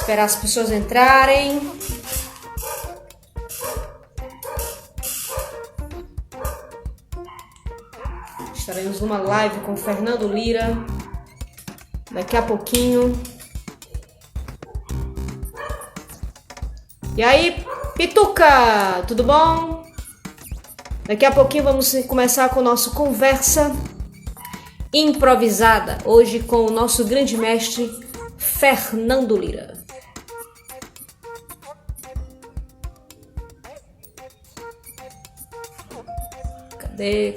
Esperar as pessoas entrarem. Estaremos numa live com o Fernando Lira daqui a pouquinho. E aí, Pituca, tudo bom? Daqui a pouquinho vamos começar com o nosso Conversa Improvisada, hoje com o nosso grande mestre Fernando Lira.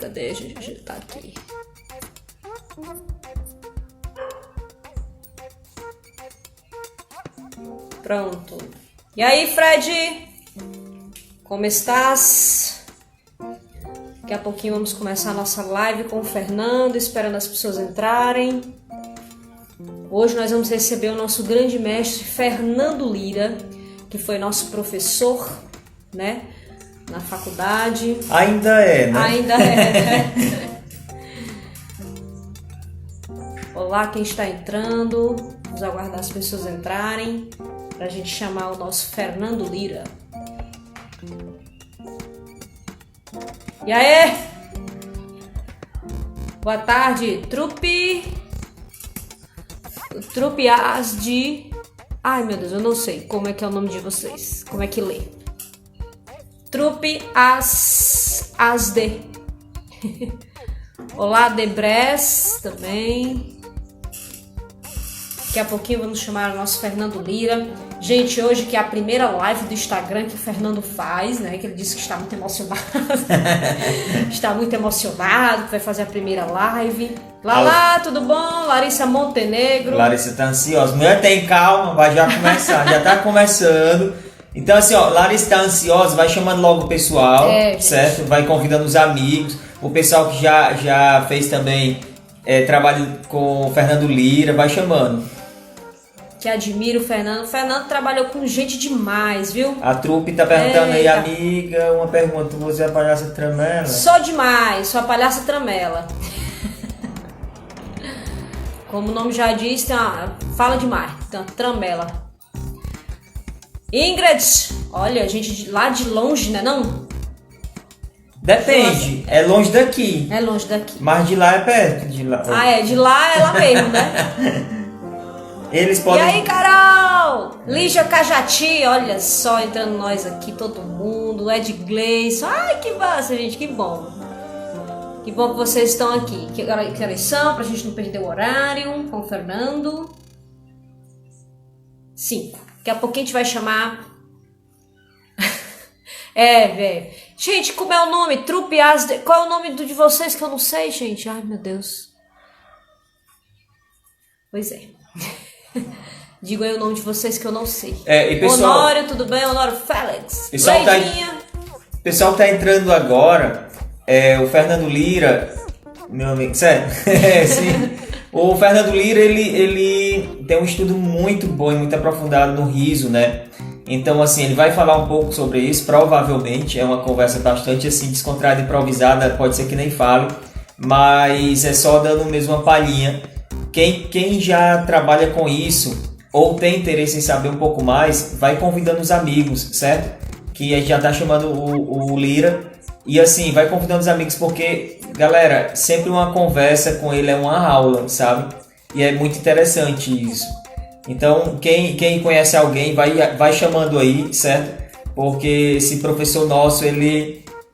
Cadê? Já tá aqui. Pronto. E aí, Fred? Como estás? Daqui a pouquinho vamos começar a nossa live com o Fernando, esperando as pessoas entrarem. Hoje nós vamos receber o nosso grande mestre Fernando Lira, que foi nosso professor, né? Na faculdade. Ainda é, né? Ainda é, né? Olá, quem está entrando. Vamos aguardar as pessoas entrarem para a gente chamar o nosso Fernando Lira. E aí? Boa tarde, trupe as de... Ai, meu Deus, eu não sei como é que é o nome de vocês. Como é que lê? Trupe as de. Olá, Debres também. Daqui a pouquinho vamos chamar o nosso Fernando Lira. Gente, hoje que é a primeira live do Instagram que o Fernando faz, né? Que ele disse que está muito emocionado. Está muito emocionado, que vai fazer a primeira live. Lala, tudo bom? Larissa Montenegro. Larissa tá ansiosa. Mulher, tem calma, vai já começar. Já tá começando. Então, assim, ó, Larissa tá ansiosa, vai chamando logo o pessoal, certo? Vai convidando os amigos. O pessoal que já fez também trabalho com o Fernando Lira, vai chamando. Que admiro o Fernando. O Fernando trabalhou com gente demais, viu? A trupe tá perguntando aí, amiga, uma pergunta. Você é a palhaça tramela? Sou demais, sou a palhaça tramela. Como o nome já diz, fala demais. Então, tramela. Ingrid, olha, gente lá de longe, né não? Depende, é longe daqui. É longe daqui. Mas de lá é perto. De lá. De lá é lá mesmo, né? Eles podem... E aí, Carol? Lígia Cajati, olha só, entrando nós aqui, todo mundo. Ed Gleison. Ai, que massa, gente, que bom. Que bom que vocês estão aqui. Que horas são, pra gente não perder o horário com o Fernando. 5. Daqui a pouquinho a gente vai chamar... velho. Gente, como é o nome? Trupe as de... Qual é o nome de vocês que eu não sei, gente? Ai, meu Deus. Pois é. Digo aí o nome de vocês que eu não sei. E pessoal, Honório, tudo bem? Honório Félix. Pessoal que tá entrando agora, o Fernando Lira, meu amigo, sério, sim. O Fernando Lira, ele tem um estudo muito bom e muito aprofundado no riso, né? Então, assim, ele vai falar um pouco sobre isso, provavelmente. É uma conversa bastante, assim, descontraída, improvisada, pode ser que nem fale, mas é só dando mesmo uma palhinha. Quem já trabalha com isso, ou tem interesse em saber um pouco mais, vai convidando os amigos, certo? Que a gente já tá chamando o Lira. E assim, vai convidando os amigos, porque, galera, sempre uma conversa com ele é uma aula, sabe? E é muito interessante isso. Então, quem conhece alguém, vai chamando aí, certo? Porque esse professor nosso,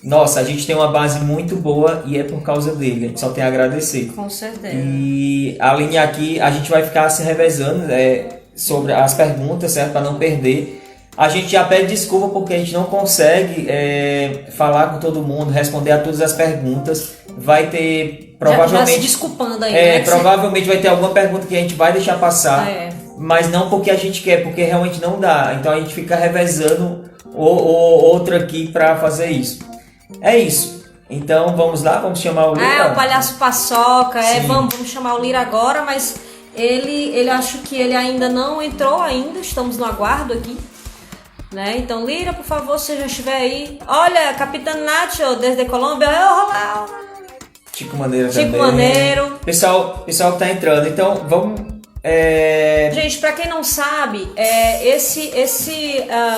Nossa, a gente tem uma base muito boa e é por causa dele. A gente só tem a agradecer. Com certeza. E a linha aqui, a gente vai ficar se revezando sobre as perguntas, certo? Para não perder. A gente já pede desculpa porque a gente não consegue falar com todo mundo, responder a todas as perguntas. Vai ter, provavelmente... Já se desculpando aí, né? Provavelmente vai ter alguma pergunta que a gente vai deixar passar. Mas não porque a gente quer, porque realmente não dá. Então a gente fica revezando outro aqui para fazer isso. É isso. Então vamos lá, vamos chamar o Lira. O Palhaço Paçoca. Vamos chamar o Lira agora, mas ele acho que ele ainda não entrou ainda. Estamos no aguardo aqui. Né? Então, Lira, por favor, se já estiver aí. Olha, Capitão Nacho, desde Colômbia. Chico Maneiro também. Chico Maneiro. Pessoal que tá entrando. Então, Gente, para quem não sabe,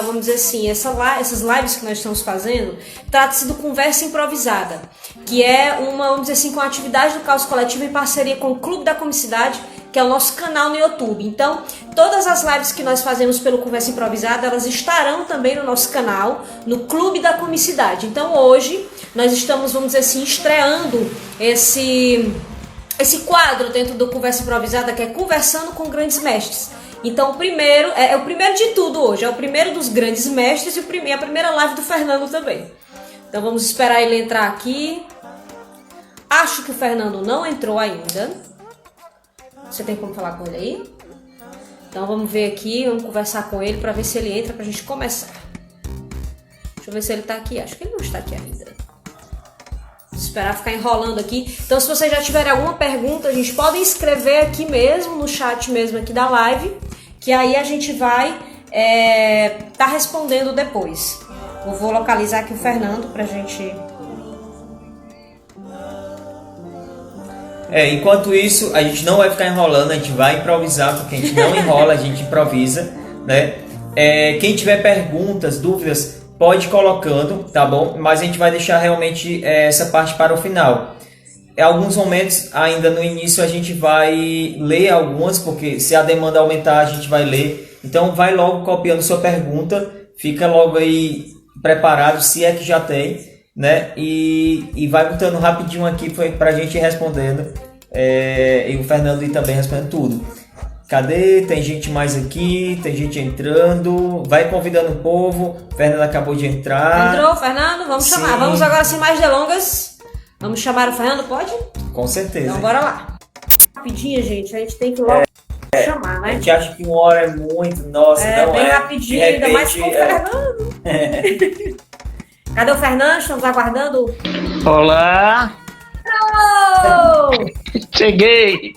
vamos dizer assim, essas lives que nós estamos fazendo, trata-se do Conversa Improvisada, que é vamos dizer assim, com a atividade do Caos Coletivo em parceria com o Clube da Comicidade, que é o nosso canal no YouTube. Então, todas as lives que nós fazemos pelo Conversa Improvisada, elas estarão também no nosso canal, no Clube da Comicidade. Então, hoje, nós estamos, vamos dizer assim, estreando esse quadro dentro do Conversa Improvisada, que é Conversando com Grandes Mestres. Então, o primeiro, é o primeiro de tudo hoje, é o primeiro dos grandes mestres e a primeira live do Fernando também. Então, vamos esperar ele entrar aqui. Acho que o Fernando não entrou ainda. Você tem como falar com ele aí? Então, vamos ver aqui, vamos conversar com ele para ver se ele entra, pra gente começar. Deixa eu ver se ele tá aqui. Acho que ele não está aqui ainda. Esperar ficar enrolando aqui. Então, se vocês já tiverem alguma pergunta, a gente pode escrever aqui mesmo, no chat mesmo aqui da live, que aí a gente vai tá respondendo depois. Eu vou localizar aqui o Fernando pra gente... Enquanto isso, a gente não vai ficar enrolando, a gente vai improvisar, porque a gente não enrola, a gente improvisa, né? Quem tiver perguntas, dúvidas, pode ir colocando, tá bom? Mas a gente vai deixar realmente essa parte para o final. Em alguns momentos, ainda no início, a gente vai ler algumas, porque se a demanda aumentar, a gente vai ler. Então, vai logo copiando sua pergunta, fica logo aí preparado, se é que já tem, né? E vai botando rapidinho aqui para a gente ir respondendo. E o Fernando também respondendo tudo. Cadê? Tem gente mais aqui, tem gente entrando. Vai convidando o povo. O Fernando acabou de entrar. Entrou, Fernando? Vamos chamar. Vamos agora, sem mais delongas. Vamos chamar o Fernando, pode? Com certeza. Então, bora lá. Rapidinho, gente. A gente tem que logo chamar, né? A gente acha que 1 hora é muito. Nossa, não bem é. rapidinho, ainda mais com o Fernando. Cadê o Fernando? Estamos aguardando. Olá! Oh! Cheguei!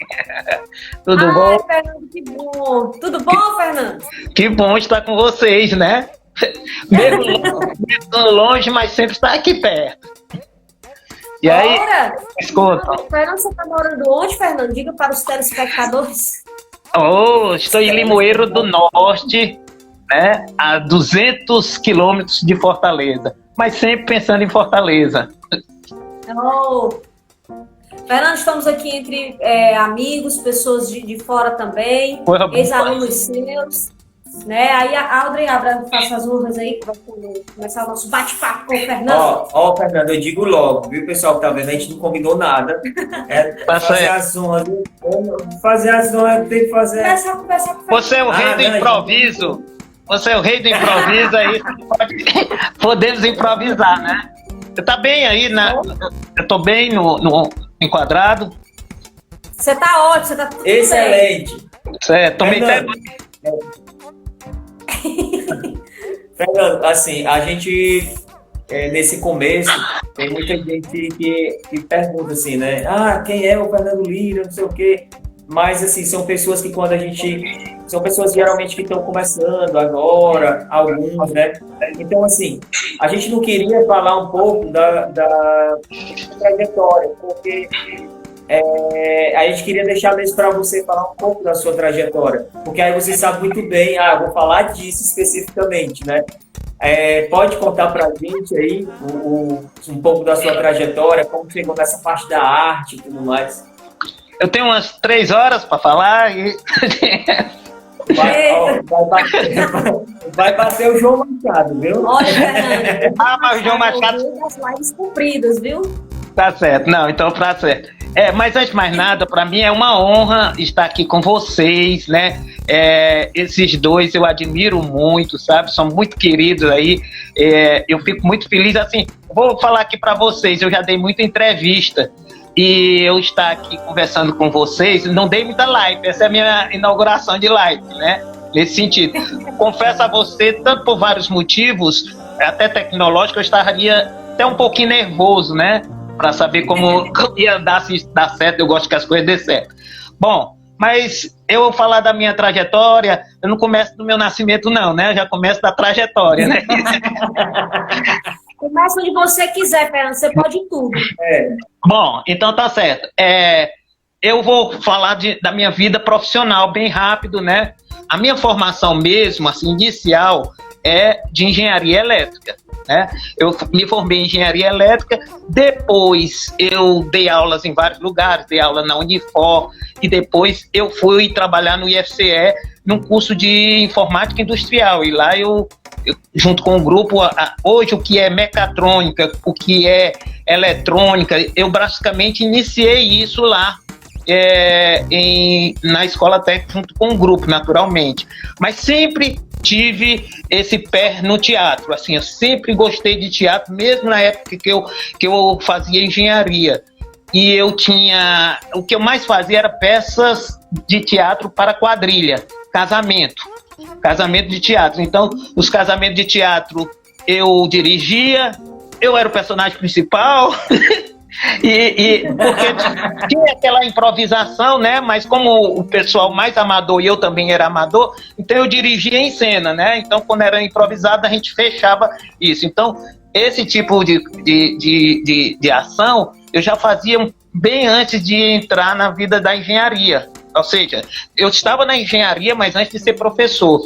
Tudo bom? Fernando, que bom! Tudo bom, Fernando? Que bom estar com vocês, né? Mesmo longe, mas sempre está aqui perto. E aí, escuta. Fernando, você está morando onde, Fernando? Diga para os telespectadores. Estou em Limoeiro do Norte, né? A 200 quilômetros de Fortaleza. Mas sempre pensando em Fortaleza. Fernando, estamos aqui entre amigos, pessoas de fora também, ex-alunos seus, né? Aí a Audrey faça as honras aí, para começar o nosso bate-papo com o Fernando. Fernando, eu digo logo, viu, pessoal que tá vendo, a gente não combinou nada. Fazer as honras, tem que fazer. Conversar com o Fernando. Você é o rei do improviso. Você é o rei do improviso, aí podemos improvisar, né? Você tá bem aí, eu tô bem no enquadrado. Você tá ótimo, você tá tudo excelente. Certo, tomei até... Fernando, assim, a gente, nesse começo, tem muita gente que pergunta assim, né? Quem é o Fernando Lira, não sei o quê. Mas, assim, são pessoas que quando a gente... São pessoas geralmente que estão começando agora, alguns, né? Então, assim, a gente não queria falar um pouco da trajetória, porque a gente queria deixar mesmo para você falar um pouco da sua trajetória, porque aí você sabe muito bem, vou falar disso especificamente, né? Pode contar para a gente aí um pouco da sua trajetória, como chegou nessa parte da arte e tudo mais. Eu tenho umas 3 horas para falar e... Vai bater o João Machado, viu? Olha, Fernando. Mas o João Machado... As lives cumpridas, viu? Tá certo. Não, então tá certo. Mas antes de mais nada, para mim é uma honra estar aqui com vocês, né? Esses dois eu admiro muito, sabe? São muito queridos aí. Eu fico muito feliz, assim, vou falar aqui para vocês, eu já dei muita entrevista. E eu estar aqui conversando com vocês, não dei muita live, essa é a minha inauguração de live, né? Nesse sentido. Confesso a você, tanto por vários motivos, até tecnológico, eu estaria até um pouquinho nervoso, né? Para saber como ia dar, se dar certo, eu gosto que as coisas dê certo. Bom, mas eu vou falar da minha trajetória, eu não começo do meu nascimento não, né? Eu já começo da trajetória, né? Começa onde você quiser, Fernando, você pode tudo. Bom, então tá certo. eu vou falar da minha vida profissional bem rápido, né? A minha formação mesmo, assim, inicial, é de engenharia elétrica, né? Eu me formei em engenharia elétrica, depois eu dei aulas em vários lugares, dei aula na Unifor, e depois eu fui trabalhar no IFCE, num curso de informática industrial, e lá eu junto com o grupo, hoje o que é mecatrônica, o que é eletrônica, eu basicamente iniciei isso lá, na escola técnica junto com o grupo, naturalmente, mas sempre tive esse pé no teatro, assim, eu sempre gostei de teatro, mesmo na época que eu fazia engenharia, e o que eu mais fazia era peças de teatro para quadrilha, casamento de teatro. Então, os casamentos de teatro eu dirigia, eu era o personagem principal, porque tinha aquela improvisação, né? Mas como o pessoal mais amador e eu também era amador, então eu dirigia em cena, né? Então, quando era improvisado, a gente fechava isso. Então, esse tipo de ação eu já fazia bem antes de entrar na vida da engenharia. Ou seja, eu estava na engenharia, mas antes de ser professor.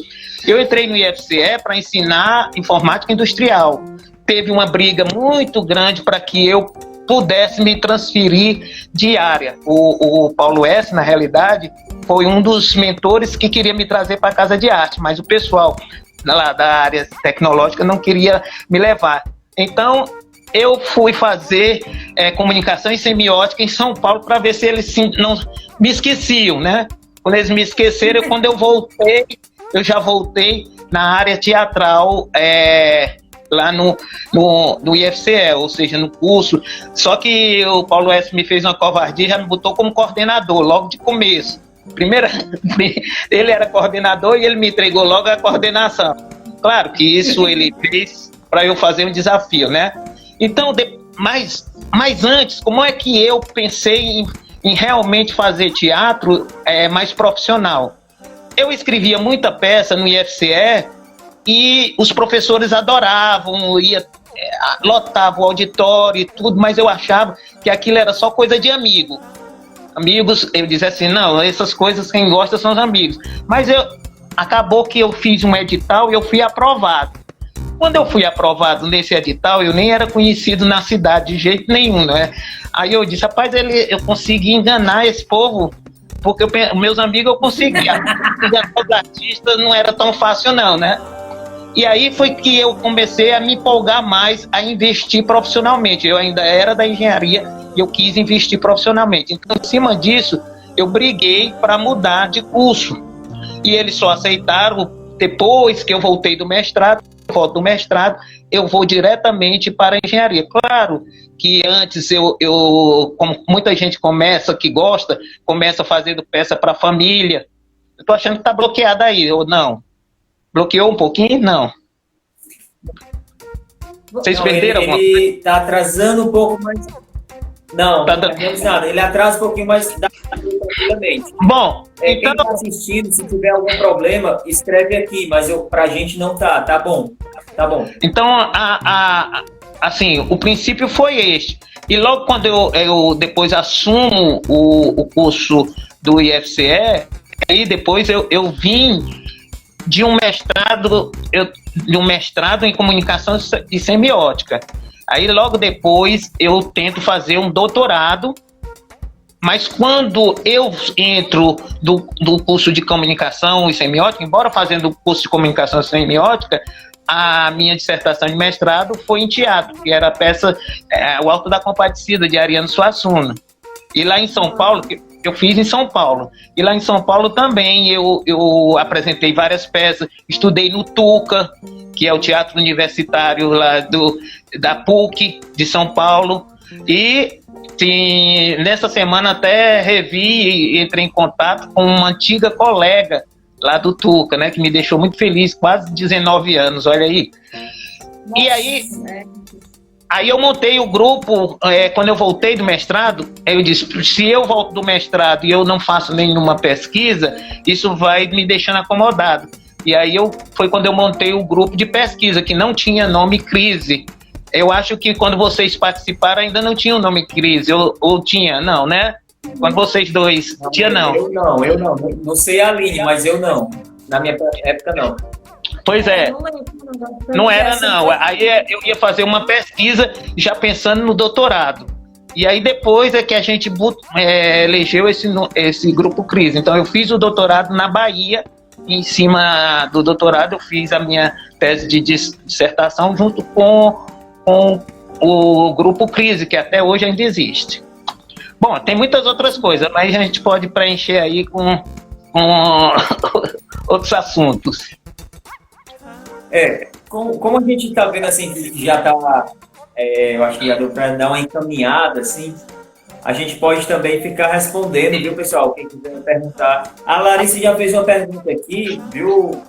Eu entrei no IFCE para ensinar informática industrial. Teve uma briga muito grande para que eu pudesse me transferir de área. O Paulo S., na realidade, foi um dos mentores que queria me trazer para a Casa de Arte, mas o pessoal lá da área tecnológica não queria me levar. Então, eu fui fazer comunicação e semiótica em São Paulo para ver se eles não me esqueciam, né? Quando eles me esqueceram, quando eu voltei, eu já voltei na área teatral, lá no IFCE, ou seja, no curso. Só que o Paulo S. me fez uma covardia, já me botou como coordenador, logo de começo. Primeiro, ele era coordenador e ele me entregou logo a coordenação. Claro que isso ele fez para eu fazer um desafio, né? Então, mas antes, como é que eu pensei em realmente fazer teatro mais profissional? Eu escrevia muita peça no IFCE e os professores adoravam, lotavam o auditório e tudo, mas eu achava que aquilo era só coisa de amigo. Amigos, eu dizia assim, não, essas coisas quem gosta são os amigos. Mas acabou que eu fiz um edital e eu fui aprovado. Quando eu fui aprovado nesse edital, eu nem era conhecido na cidade de jeito nenhum, né? Aí eu disse, rapaz, eu consegui enganar esse povo, porque meus amigos eu conseguia. Enganar os artistas não era tão fácil não, né? E aí foi que eu comecei a me empolgar mais a investir profissionalmente. Eu ainda era da engenharia e eu quis investir profissionalmente. Então, em cima disso, eu briguei para mudar de curso. E eles só aceitaram depois que eu voltei do mestrado. Volto do mestrado, eu vou diretamente para a engenharia. Claro que antes como muita gente que gosta, começa fazendo peça para a família. Eu tô achando que tá bloqueado aí, ou não? Bloqueou um pouquinho? Não. Vocês perderam alguma coisa? Ele tá atrasando um pouco, mas... Não, não perdemos nada. Ele atrasa um pouquinho, mas dá tranquilamente. Bom, quem está assistindo, se tiver algum problema, escreve aqui, mas pra gente não tá bom. Tá bom. Então, assim, o princípio foi este. E logo quando eu depois assumo o curso do IFCE, aí depois eu vim de um mestrado em comunicação e semiótica. Aí logo depois eu tento fazer um doutorado, mas quando eu entro do curso de comunicação e semiótica, embora fazendo o curso de comunicação e semiótica, a minha dissertação de mestrado foi em teatro, que era a peça O Alto da Compadecida, de Ariano Suassuna. E lá em São Paulo, eu fiz em São Paulo, e lá em São Paulo também eu apresentei várias peças, estudei no TUCA, que é o Teatro Universitário lá da PUC de São Paulo, e nessa semana até revi e entrei em contato com uma antiga colega lá do TUCA, né, que me deixou muito feliz, quase 19 anos, olha aí. Nossa. E aí eu montei o grupo, quando eu voltei do mestrado, eu disse, se eu volto do mestrado e eu não faço nenhuma pesquisa, isso vai me deixando acomodado. E aí foi quando eu montei o grupo de pesquisa, que não tinha nome Crise. Eu acho que quando vocês participaram ainda não tinha o nome Crise, ou tinha, não, né? Quando vocês dois... Tinha não. Eu não. Não sei a Aline, mas eu não. Na minha época, não. Pois é. Não era, não. Aí eu ia fazer uma pesquisa já pensando no doutorado. E aí depois é que a gente elegeu esse grupo Crise. Então eu fiz o doutorado na Bahia. Em cima do doutorado eu fiz a minha tese de dissertação junto com o grupo Crise, que até hoje ainda existe. Bom, tem muitas outras coisas, mas a gente pode preencher aí com outros assuntos. Como a gente está vendo assim, que já está, eu acho que já deu para dar uma encaminhada, assim, a gente pode também ficar respondendo, viu, pessoal? Quem quiser perguntar. A Larissa já fez uma pergunta aqui, viu?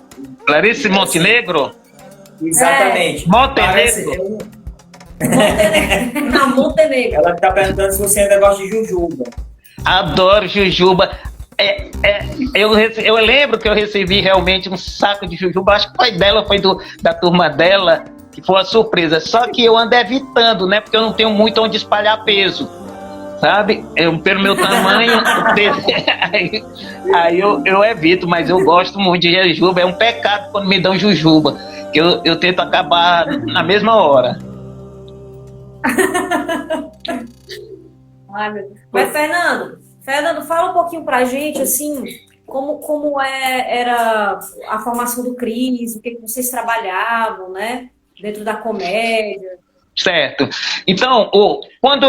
Larissa Montenegro? Exatamente. Montenegro. Montenegro. Ela está perguntando se você ainda gosta de jujuba. Adoro jujuba. Eu lembro que eu recebi realmente um saco de jujuba. Acho que foi dela, da turma dela, que foi uma surpresa. Só que eu ando evitando, né? Porque eu não tenho muito onde espalhar peso. Sabe? Pelo meu tamanho, aí eu evito, mas eu gosto muito de jujuba. É um pecado quando me dão jujuba, que eu tento acabar na mesma hora. Ai, meu Deus. Mas, Fernando, fala um pouquinho pra gente, assim, como era a formação do Cris, o que vocês trabalhavam, né? Dentro da comédia. Certo. Então, quando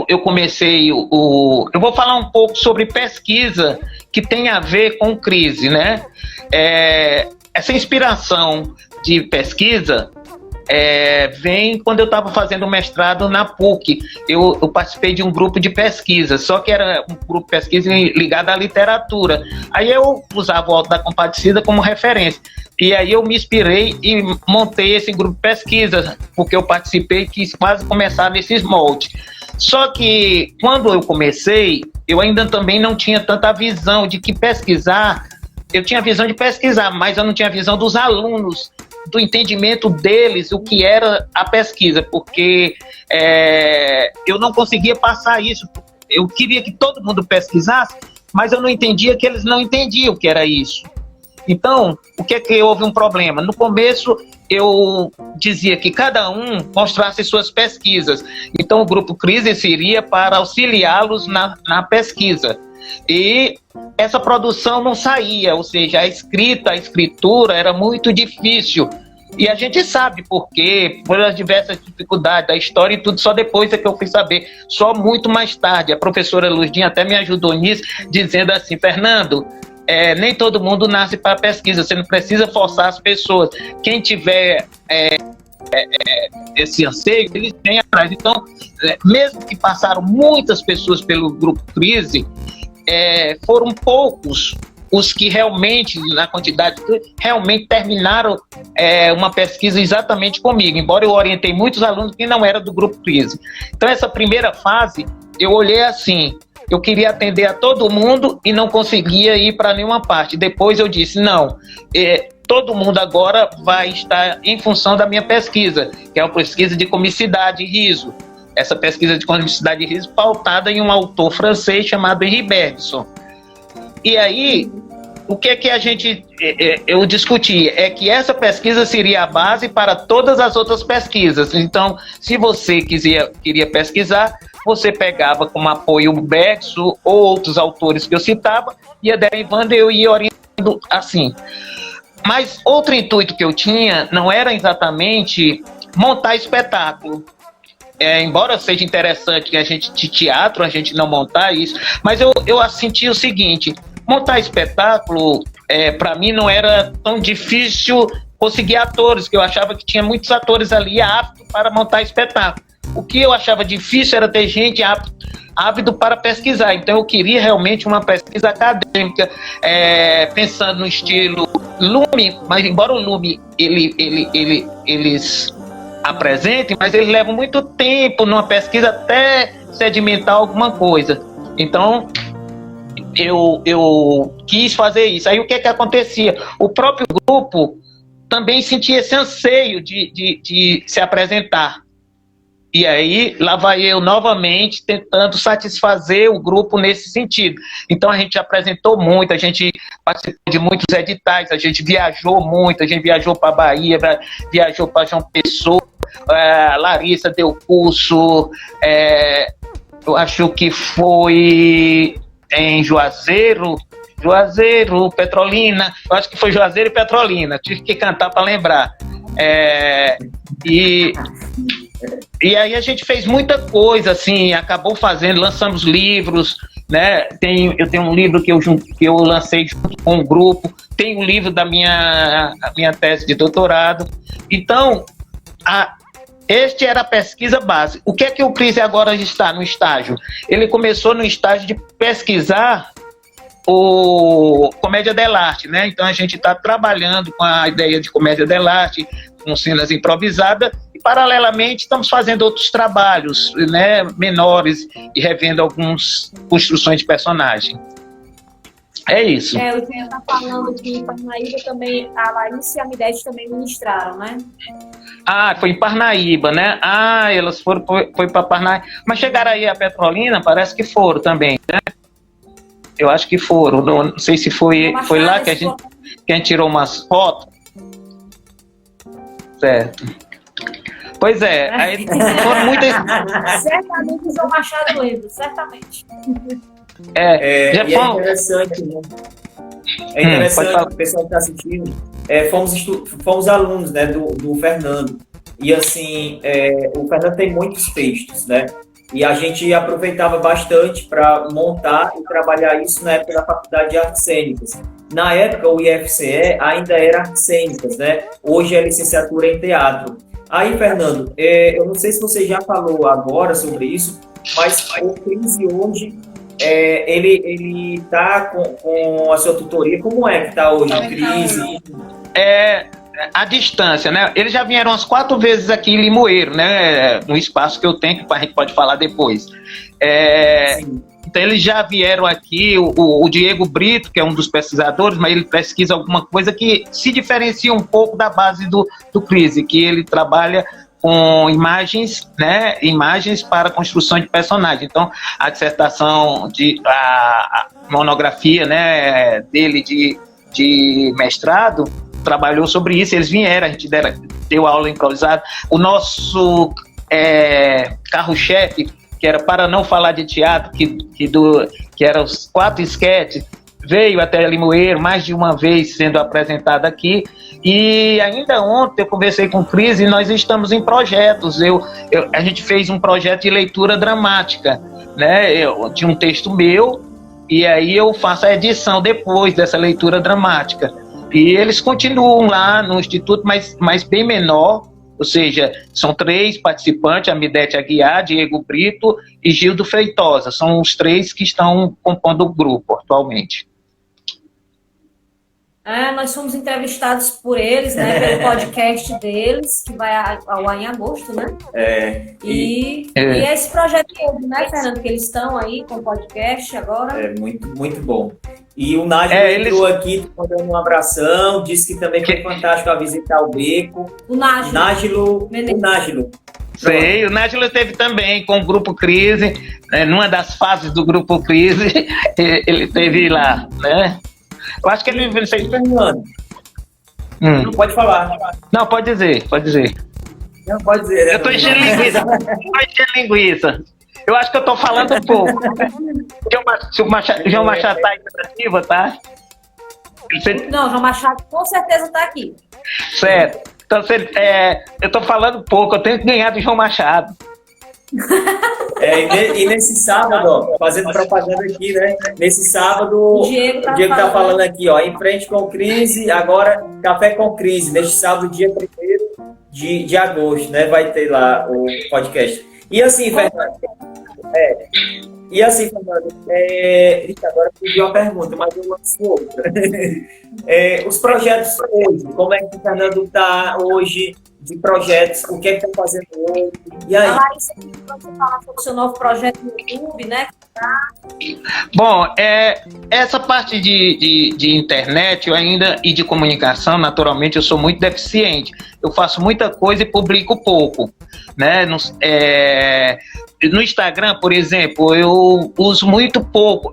eu comecei, eu vou falar um pouco sobre pesquisa que tem a ver com crise, né? Essa inspiração de pesquisa vem quando eu estava fazendo mestrado na PUC. Eu participei de um grupo de pesquisa, só que era um grupo de pesquisa ligado à literatura. Aí eu usava o Alto da Compadecida como referência. E aí eu me inspirei e montei esse grupo de pesquisa, porque eu participei e quis quase começar nesses moldes. Só que quando eu comecei, eu ainda também não tinha tanta visão de que pesquisar. Eu tinha visão de pesquisar, mas eu não tinha visão dos alunos, do entendimento deles, o que era a pesquisa, porque eu não conseguia passar isso. Eu queria que todo mundo pesquisasse, mas eu não entendia que eles não entendiam o que era isso. Então, o que é que houve um problema? No começo, eu dizia que cada um mostrasse suas pesquisas. Então, o grupo Crise seria para auxiliá-los na pesquisa. E essa produção não saía, ou seja, a escritura era muito difícil. E a gente sabe por quê, por as diversas dificuldades da história e tudo, só depois é que eu fui saber, só muito mais tarde. A professora Luzdinha até me ajudou nisso, dizendo assim: Fernando, nem todo mundo nasce para pesquisa, você não precisa forçar as pessoas. Quem tiver esse anseio, eles vêm atrás. Então, mesmo que passaram muitas pessoas pelo grupo Crise, foram poucos os que realmente, na quantidade, realmente terminaram uma pesquisa exatamente comigo, embora eu orientei muitos alunos que não eram do grupo Crise. Então, essa primeira fase, eu olhei assim: eu queria atender a todo mundo e não conseguia ir para nenhuma parte. Depois eu disse: não, todo mundo agora vai estar em função da minha pesquisa, que é uma pesquisa de comicidade e riso. Essa pesquisa de comicidade e riso pautada em um autor francês chamado Henri Bergson. E aí, o que a gente... eu discuti é que essa pesquisa seria a base para todas as outras pesquisas. Então, se você queria pesquisar, você pegava como apoio o Bergson ou outros autores que eu citava, ia derivando e eu ia orientando assim. Mas outro intuito que eu tinha não era exatamente montar espetáculo. Embora seja interessante que a gente de teatro, a gente não montar isso, mas eu senti o seguinte: montar espetáculo, para mim não era tão difícil conseguir atores, que eu achava que tinha muitos atores ali aptos para montar espetáculo. O que eu achava difícil era ter gente ávido para pesquisar. Então eu queria realmente uma pesquisa acadêmica, pensando no estilo Lume, mas embora o Lume eles apresentem, mas eles levam muito tempo numa pesquisa até sedimentar alguma coisa. Então eu quis fazer isso. Aí o que acontecia? O próprio grupo também sentia esse anseio de se apresentar. E aí, lá vai eu novamente tentando satisfazer o grupo nesse sentido. Então, a gente apresentou muito, a gente participou de muitos editais, a gente viajou muito, a gente viajou para Bahia, viajou para João Pessoa, Larissa deu curso, eu acho que foi em Juazeiro, Petrolina, eu acho que foi Juazeiro e Petrolina, tive que cantar para lembrar. E aí a gente fez muita coisa, assim, acabou fazendo, lançamos livros, né? Eu tenho um livro que eu lancei junto com um grupo, tem um livro da minha tese de doutorado. Então, este era a pesquisa base. O que é que o Crise agora está no estágio? Ele começou no estágio de pesquisar o comédia dell'arte, né? Então a gente está trabalhando com a ideia de comédia dell'arte, com cenas improvisadas, e paralelamente estamos fazendo outros trabalhos, né, menores, e revendo algumas construções de personagem. É isso. O que está falando que em Parnaíba também, a Larissa e a Midete também ministraram, né? Foi em Parnaíba, né? Elas foi para Parnaíba. Mas chegaram aí a Petrolina, parece que foram também, né? Eu acho que foram. Não sei se foi lá que a gente tirou umas fotos. Certo. Pois aí foram muitas. Certamente o João Machado lembra, certamente. É interessante, né? É interessante, o pessoal que está assistindo. Fomos alunos, né, do Fernando. E assim, o Fernando tem muitos textos, né? E a gente aproveitava bastante para montar e trabalhar isso na época da Faculdade de Artes Cênicas. Na época, o IFCE ainda era Artes Cênicas, né? Hoje é licenciatura em teatro. Aí, Fernando, eu não sei se você já falou agora sobre isso, mas o Crise hoje, ele está com a sua tutoria. Como é que está hoje o Crise? A distância, né? Eles já vieram umas 4 vezes aqui em Limoeiro, né? No espaço que eu tenho, que a gente pode falar depois. Então, eles já vieram aqui, o Diego Brito, que é um dos pesquisadores, mas ele pesquisa alguma coisa que se diferencia um pouco da base do Crise, que ele trabalha com imagens, né? Imagens para construção de personagem. Então, a dissertação, a monografia, né, dele de mestrado, trabalhou sobre isso, eles vieram, a gente deu aula improvisada. O nosso carro-chefe, que era Para Não Falar de Teatro, que eram os 4 esquetes, veio até Limoeiro mais de uma vez sendo apresentado aqui. E ainda ontem eu conversei com o Cris e nós estamos em projetos. A gente fez um projeto de leitura dramática, né? Tinha um texto meu e aí eu faço a edição depois dessa leitura dramática. E eles continuam lá no Instituto, mas bem menor, ou seja, são 3 participantes, a Midete Aguiar, Diego Brito e Gildo Feitosa. São os 3 que estão compondo o grupo atualmente. Nós fomos entrevistados por eles, né, pelo podcast deles, que vai ao ar em agosto, né? E esse projeto todo, né, Fernando, que eles estão aí com o podcast agora. Muito, muito bom. E o Nájilo entrou aqui, mandando um abração, disse que também foi fantástico a visita ao Beco. O Nájilo. Sei, o Nájilo esteve também com o Grupo Crise, numa das fases do Grupo Crise, ele esteve lá, né? Eu acho que ele não sei. Não pode falar. Não, pode dizer. Não pode dizer. Eu tô enchendo linguiça. Eu acho que eu tô falando um pouco. O João Machado tá ativa, tá? Não, João Machado com certeza tá aqui. Certo. Então, eu tô falando pouco, eu tenho que ganhar do João Machado. E nesse sábado, ó, fazendo propaganda aqui, né? Nesse sábado, o Diego tá falando aqui, ó, em frente com Crise, agora Café com Crise, neste sábado, dia 1º de agosto, né? Vai ter lá o podcast. E assim, Fernando, agora eu pedi uma pergunta, mas eu lanço outra. Os projetos hoje, como é que o Fernando está hoje de projetos, o que é que está fazendo hoje. E aí? Larissa, você falar sobre o seu novo projeto no YouTube, né? Bom, essa parte de internet eu ainda e de comunicação, naturalmente, eu sou muito deficiente. Eu faço muita coisa e publico pouco, né? No Instagram, por exemplo, eu uso muito pouco.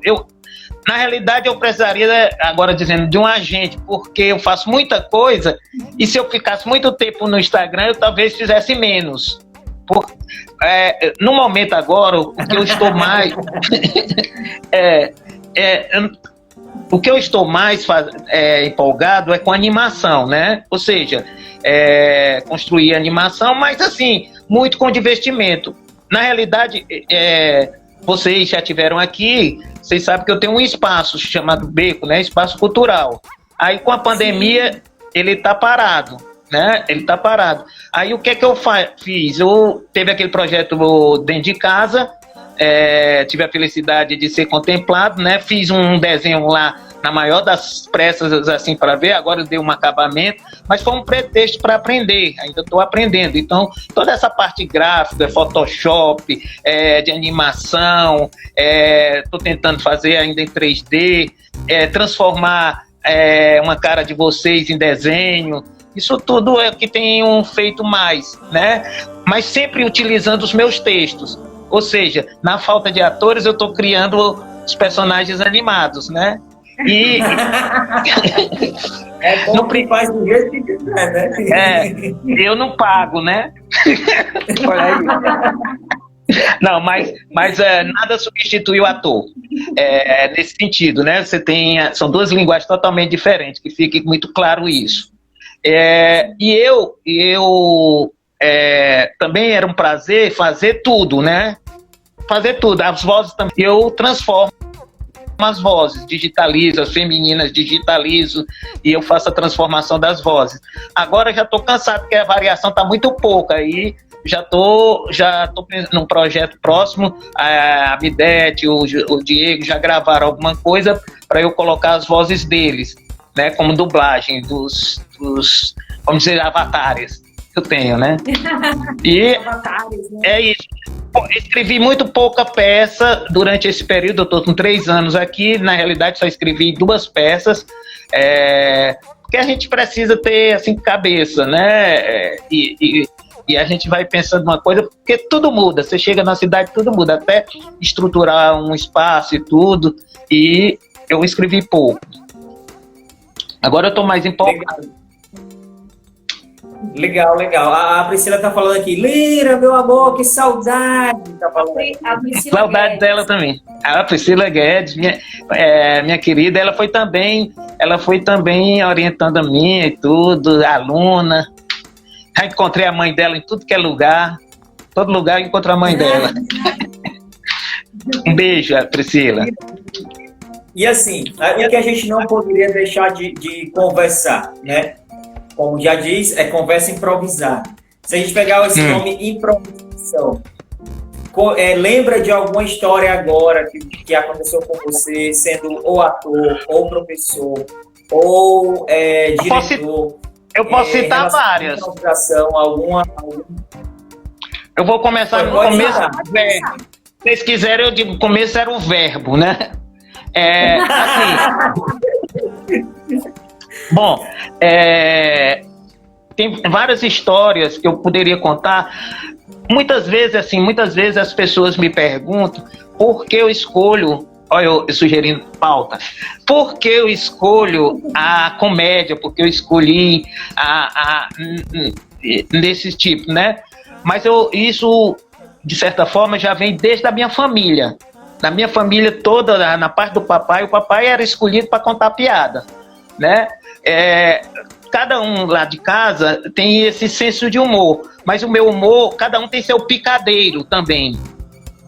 Na realidade, eu precisaria, agora dizendo, de um agente, porque eu faço muita coisa e se eu ficasse muito tempo no Instagram, eu talvez fizesse menos. No momento agora, o que eu estou mais... o que eu estou mais empolgado é com animação, né? Ou seja, construir animação, mas assim, muito com investimento. Na realidade, vocês já tiveram aqui, vocês sabem que eu tenho um espaço chamado Beco, né? Espaço cultural. Aí com a pandemia, ele está parado, né? Ele está parado. Aí o que é que eu fiz? Eu teve aquele projeto dentro de casa, tive a felicidade de ser contemplado, né? Fiz um desenho lá na maior das pressas, assim, para ver. Agora eu dei um acabamento, mas foi um pretexto para aprender. Ainda estou aprendendo. Então, toda essa parte gráfica, Photoshop, de animação, estou tentando fazer ainda em 3D, transformar uma cara de vocês em desenho. Isso tudo é o que tenho feito mais, né? Mas sempre utilizando os meus textos. Ou seja, na falta de atores, eu estou criando os personagens animados, né? E Bom que faz do jeito que quiser, né? Eu não pago, né? Olha aí. Não, mas nada substitui o ator. Nesse sentido, né? São duas linguagens totalmente diferentes, que fique muito claro isso. E eu também era um prazer fazer tudo, né? Fazer tudo. As vozes também. Eu transformo as vozes, digitalizo, as femininas digitalizo e eu faço a transformação das vozes. Agora já estou cansado porque a variação está muito pouca aí. Já tô num projeto próximo, a Midete, o Diego já gravaram alguma coisa para eu colocar as vozes deles, né, como dublagem dos vamos dizer, avatares que eu tenho, né? E avatares, né? É isso. Escrevi muito pouca peça durante esse período, eu estou com 3 anos aqui, na realidade só escrevi 2 peças, porque a gente precisa ter, assim, cabeça, né? E a gente vai pensando uma coisa, porque tudo muda, você chega na cidade, tudo muda, até estruturar um espaço e tudo, e eu escrevi pouco. Agora eu estou mais empolgado. Legal. A Priscila tá falando aqui, Lira, meu amor, que saudade. Tá falando. Saudade dela também. A Priscila Guedes, minha querida, ela foi também orientando a mim e tudo, aluna. Já encontrei a mãe dela em tudo que é lugar. Todo lugar eu encontro a mãe dela. Um beijo, Priscila. E assim, o que a gente não poderia deixar de conversar, né? Como já diz, é conversa improvisada. Se a gente pegar esse nome improvisação, lembra de alguma história agora que aconteceu com você, sendo ou ator, ou professor, ou diretor? Eu posso citar várias. Alguma... Eu vou começar no começo. Se vocês quiserem, eu digo, no começo era o verbo, né? Bom, tem várias histórias que eu poderia contar. Muitas vezes as pessoas me perguntam por que eu escolho, olha eu sugerindo pauta, por que eu escolho a comédia, por que eu escolhi desse tipo, né? Mas isso, de certa forma, já vem desde a minha família. Na minha família toda, na parte do papai, o papai era escolhido para contar piada, né? Cada um lá de casa tem esse senso de humor, mas o meu humor, cada um tem seu picadeiro também.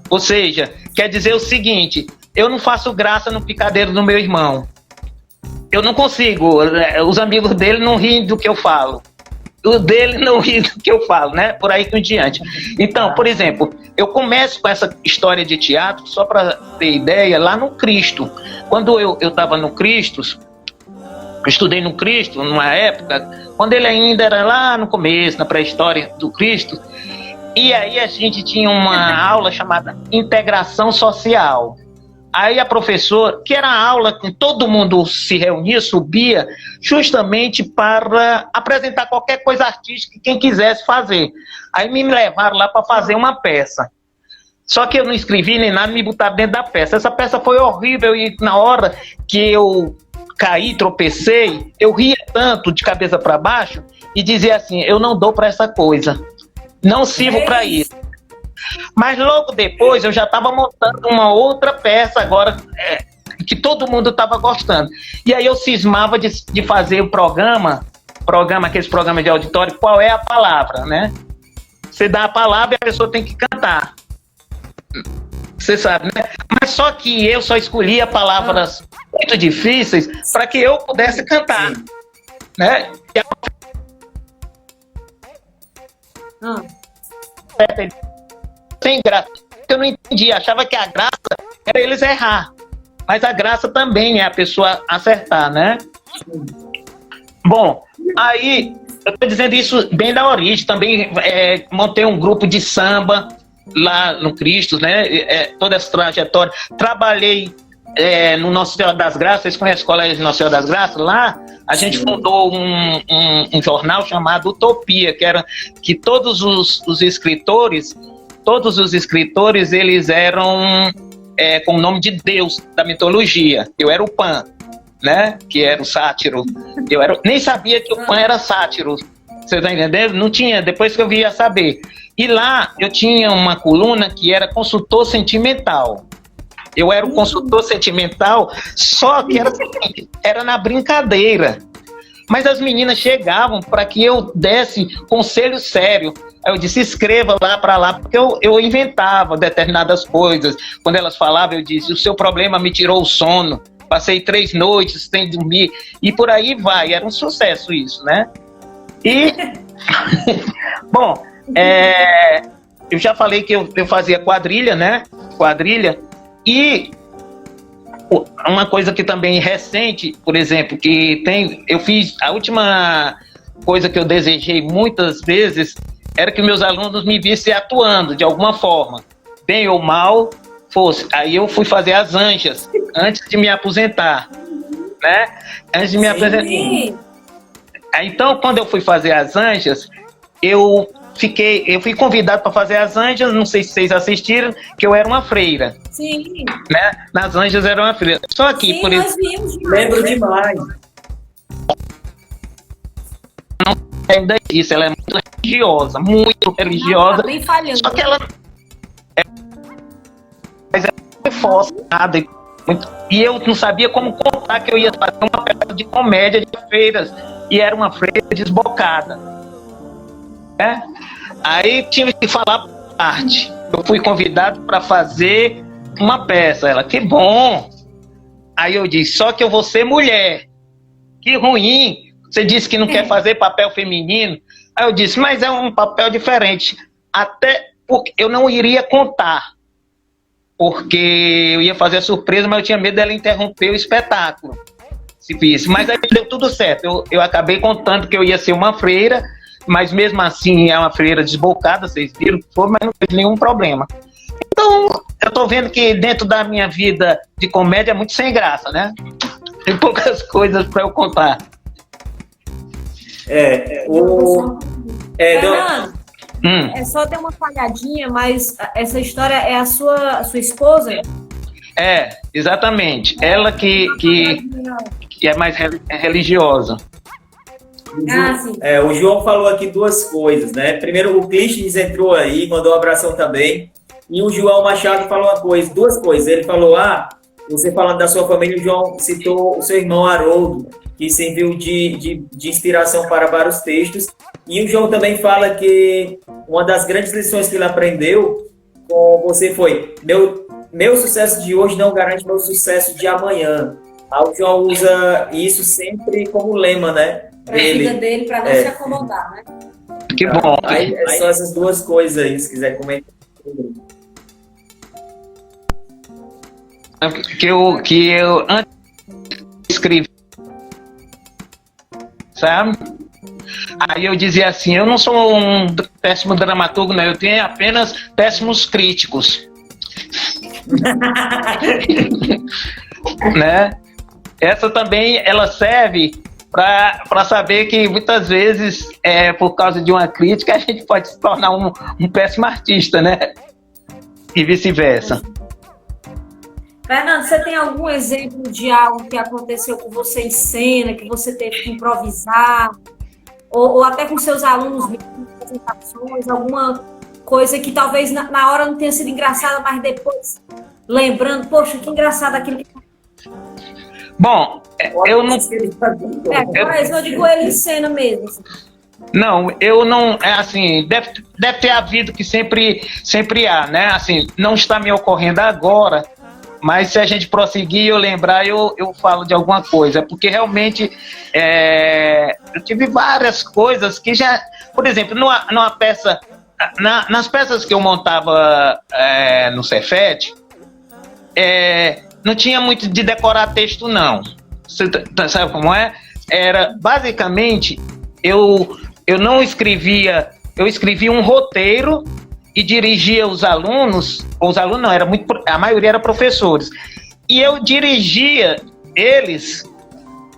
Ou seja, quer dizer o seguinte, eu não faço graça no picadeiro do meu irmão. Eu não consigo, os amigos dele não riem do que eu falo. O dele não ri do que eu falo, né? Por aí em diante. Então, por exemplo, eu começo com essa história de teatro, só para ter ideia, lá no Cristo. Quando eu estava no Cristo, Eu estudei no Cristo, numa época, quando ele ainda era lá no começo, na pré-história do Cristo, e aí a gente tinha uma aula chamada Integração Social. Aí a professora, que era a aula que todo mundo se reunia, subia, justamente para apresentar qualquer coisa artística que quem quisesse fazer. Aí me levaram lá para fazer uma peça. Só que eu não escrevi nem nada, me botaram dentro da peça. Essa peça foi horrível e na hora que eu caí, tropecei, eu ria tanto de cabeça para baixo e dizia assim, eu não dou para essa coisa, não sirvo para isso. Mas logo depois eu já estava montando uma outra peça agora, que todo mundo estava gostando. E aí eu cismava de fazer o programa, aqueles programas de auditório, qual é a palavra, né? Você dá a palavra e a pessoa tem que cantar. Você sabe, né? Mas só que eu só escolhia palavras muito difíceis para que eu pudesse cantar, né? Sem graça. Eu não entendi, achava que a graça era eles errar. Mas a graça também é a pessoa acertar, né? Bom, aí eu tô dizendo isso bem da origem. Também montei um grupo de samba lá no Cristo, né? Toda essa trajetória. Trabalhei no Nossa Senhora das Graças. Vocês conhecem o Colégio Nossa Senhora das Graças? Lá a gente fundou um jornal chamado Utopia, que todos os escritores, eles eram com o nome de Deus da mitologia. Eu era o Pan, né? Que era o sátiro. Nem sabia que o Pan era sátiro. Você está entendendo? Não tinha, depois que eu via saber. E lá eu tinha uma coluna que era consultor sentimental. Eu era o consultor sentimental, só que era na brincadeira. Mas as meninas chegavam para que eu desse conselho sério. Aí eu disse, escreva lá, porque eu inventava determinadas coisas. Quando elas falavam, eu disse, o seu problema me tirou o sono. Passei 3 noites sem dormir. E por aí vai. Era um sucesso isso, né? E, bom, eu já falei que eu fazia quadrilha, né? E uma coisa que também recente, por exemplo, eu fiz, a última coisa que eu desejei muitas vezes era que meus alunos me vissem atuando de alguma forma, bem ou mal fosse. Aí eu fui fazer as anjas antes de me aposentar, né? Antes de me aposentar. Então, quando eu fui fazer as anjas, eu fui convidado para fazer as anjas, não sei se vocês assistiram, que eu era uma freira. Sim. Né? Nas anjas era uma freira. Só que, sim, por nós vimos demais. Lembro demais. Não ainda isso, ela é muito religiosa, Não, tá bem falhando. Só que ela mas ela foi forçada e eu não sabia como contar que eu ia fazer uma peça de comédia de freiras, e era uma freira desbocada, né? Aí tive que falar parte. Eu fui convidado para fazer uma peça. Ela, que bom. Aí eu disse, só que eu vou ser mulher. Que ruim. Você disse que não quer fazer papel feminino. Aí eu disse, mas é um papel diferente. Até porque eu não iria contar. Porque eu ia fazer a surpresa, mas eu tinha medo dela interromper o espetáculo. Se visse. Mas aí deu tudo certo. Eu acabei contando que eu ia ser uma freira, mas mesmo assim é uma freira desbocada, vocês viram que foi, mas não teve nenhum problema. Então, eu tô vendo que dentro da minha vida de comédia é muito sem graça, né? Tem poucas coisas para eu contar. Fernando, só deu uma falhadinha, mas essa história é a sua esposa? Exatamente. Ela que é mais religiosa. Sim. O João falou aqui 2 coisas, né? Primeiro, o Clístenes entrou aí, mandou um abração também. E o João Machado falou 2 coisas. Ele falou, você falando da sua família, o João citou o seu irmão Haroldo, que serviu de inspiração para vários textos. E o João também fala que uma das grandes lições que ele aprendeu com você foi: meu sucesso de hoje não garante meu sucesso de amanhã. O João usa isso sempre como lema, né? Para a vida dele, para não se acomodar, né? Que bom. Aí são essas 2 coisas aí, se quiser comentar. Que eu antes escrevi sabe? Aí eu dizia assim, eu não sou um péssimo dramaturgo, não, eu tenho apenas péssimos críticos. Né? Essa também, ela serve para saber que muitas vezes, por causa de uma crítica, a gente pode se tornar um péssimo artista, né? E vice-versa. Fernando, você tem algum exemplo de algo que aconteceu com você em cena, que você teve que improvisar, ou até com seus alunos mesmo, apresentações, alguma coisa que talvez na hora não tenha sido engraçada, mas depois lembrando, poxa, que engraçado aquilo que... Bom, eu não... Mas eu digo ele em cena mesmo. Assim. Não, eu não, assim, deve ter havido que sempre há, né? Assim, não está me ocorrendo agora, mas se a gente prosseguir e eu lembrar, eu falo de alguma coisa, porque realmente eu tive várias coisas que já, por exemplo, numa peça, nas peças que eu montava no Cefet, não tinha muito de decorar texto, não. Você sabe como é? Era, basicamente, eu não escrevia, eu escrevia um roteiro e dirigia os alunos não, a maioria era professores, e eu dirigia eles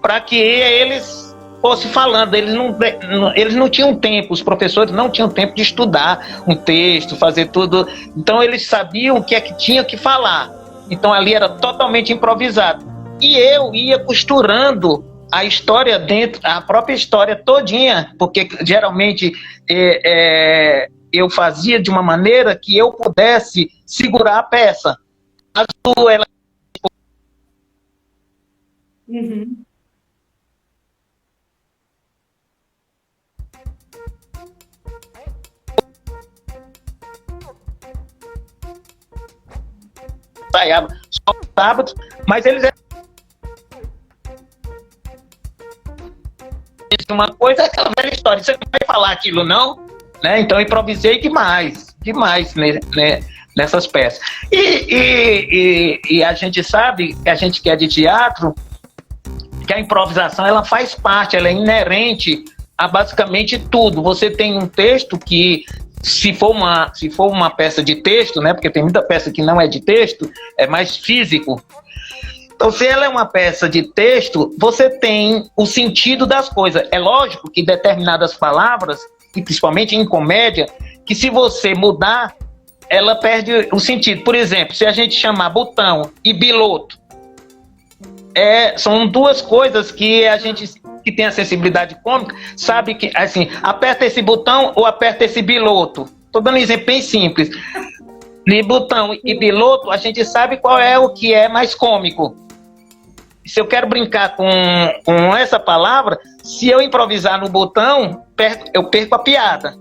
para que eles fossem falando, eles não tinham tempo, os professores não tinham tempo de estudar um texto, fazer tudo, então eles sabiam o que é que tinha que falar, então ali era totalmente improvisado, e eu ia costurando a história dentro, a própria história todinha, porque geralmente eu fazia de uma maneira que eu pudesse segurar a peça. Caso ela... Uhum. Ensaiava só sábados, mas eles uma coisa é aquela velha história, você não vai falar aquilo não, né? Então eu improvisei demais nessas peças. E a gente sabe, a gente que é de teatro, que a improvisação ela faz parte, ela é inerente a basicamente tudo. Você tem um texto que, se for uma peça de texto, né? Porque tem muita peça que não é de texto, é mais físico. Então, se ela é uma peça de texto, você tem o sentido das coisas. É lógico que determinadas palavras, e principalmente em comédia, que se você mudar, ela perde o sentido. Por exemplo, se a gente chamar botão e biloto, são duas coisas que a gente que tem a sensibilidade cômica sabe que, assim, aperta esse botão ou aperta esse biloto. Estou dando um exemplo bem simples. De botão e biloto, a gente sabe qual é o que é mais cômico. Se eu quero brincar com essa palavra, se eu improvisar no botão, eu perco a piada,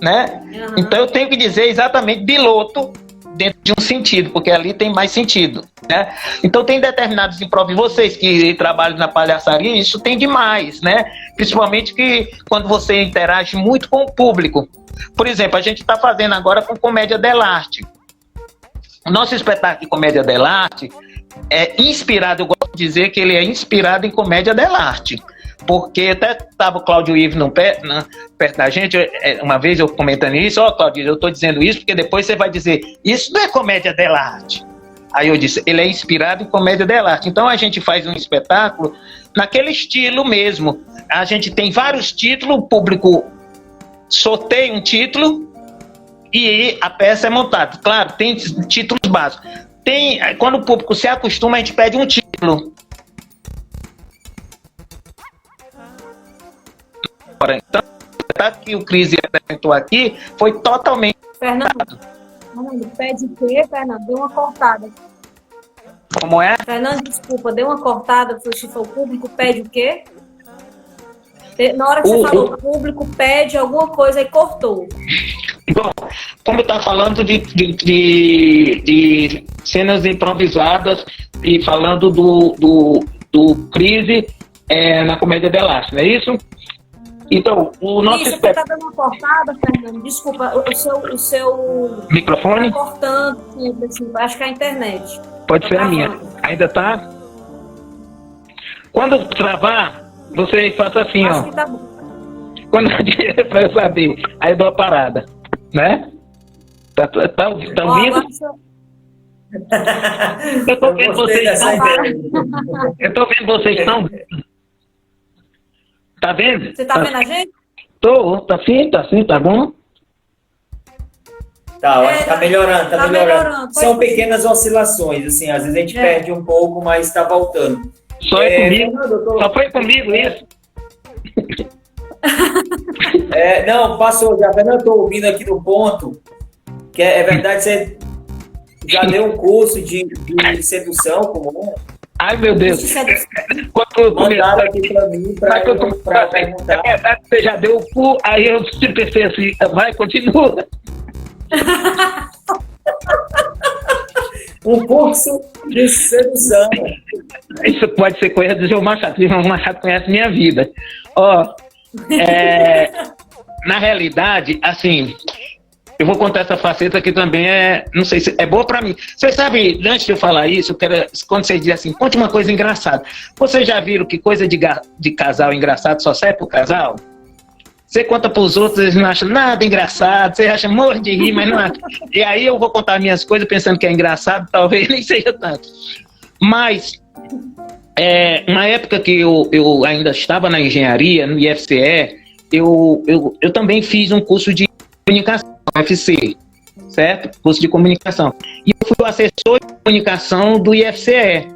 né? Uhum. Então eu tenho que dizer exatamente biloto dentro de um sentido, porque ali tem mais sentido, né? Então tem determinados improvisos, vocês que trabalham na palhaçaria, isso tem demais, né? Principalmente que quando você interage muito com o público. Por exemplo, a gente está fazendo agora com Comédia dell'arte. O nosso espetáculo de Comédia dell'arte é inspirado, eu gosto de dizer que ele é inspirado em Comédia dell'arte, porque até estava o Cláudio Ives perto da gente, uma vez eu comentando isso, Cláudio, eu estou dizendo isso porque depois você vai dizer, isso não é Comédia dell'arte. Aí eu disse, ele é inspirado em Comédia dell'arte. Então a gente faz um espetáculo naquele estilo mesmo. A gente tem vários títulos, o público sorteia um título e a peça é montada. Claro, tem títulos básicos. Quando o público se acostuma, a gente pede um título. Então, o que o Cris apresentou aqui foi totalmente... Fernando, pede o quê, Fernando? Deu uma cortada. Como é? Fernando, desculpa, deu uma cortada, o público pede o quê? Na hora que você falou, o público pede alguma coisa e cortou. Bom, como está falando de cenas improvisadas e falando do Crise na Comédia dell'arte, não é isso? Então, o nosso... Isso, você está dando uma cortada, Fernando, desculpa, o seu... Microfone? Tá cortando, assim, acho que é a internet. Pode ser a minha. Ainda está? Quando travar, Você faz assim, Acho ó. que tá bom. Quando eu digo pra eu saber, aí eu dou uma parada, né? Tá Ó, ouvindo? agora você- Eu tô Eu vendo gostei vocês. dessa ideia. Eu tô vendo vocês estão. Tá vendo? Você tá vendo a gente? Tô, tá assim, tá bom? Tá, eu acho que tá melhorando, tá Tá melhorando. melhorando. São pequenas oscilações, assim, às vezes a gente perde um pouco, mas tá voltando. Só é comigo. Fernando, eu tô- Só foi comigo isso. Não, passou já. Fernando, eu tô ouvindo aqui no ponto, que é verdade, você já deu um curso de sedução comum? Ai, meu Deus. Isso é do- Quando Mandaram aqui pra mim, pra perguntar. É verdade, você já deu o cu, aí eu pensei assim, vai, continua. Um curso de sedução. Isso pode ser coisa do João Machado, porque o João Machado conhece minha vida. Ó, na realidade, assim, eu vou contar essa faceta que também não sei se é boa pra mim. Vocês sabem, antes de eu falar isso, eu quero, quando vocês dizem assim, conte uma coisa engraçada. Vocês já viram que coisa de casal engraçado só serve pro casal? Você conta pros outros, eles não acham nada engraçado, você acha morre de rir, mas não acha. E aí eu vou contar minhas coisas pensando que é engraçado, talvez nem seja tanto. Mas, na época que eu ainda estava na engenharia, no IFCE, eu também fiz um curso de comunicação, UFC, certo? Curso de comunicação. E eu fui o assessor de comunicação do IFCE.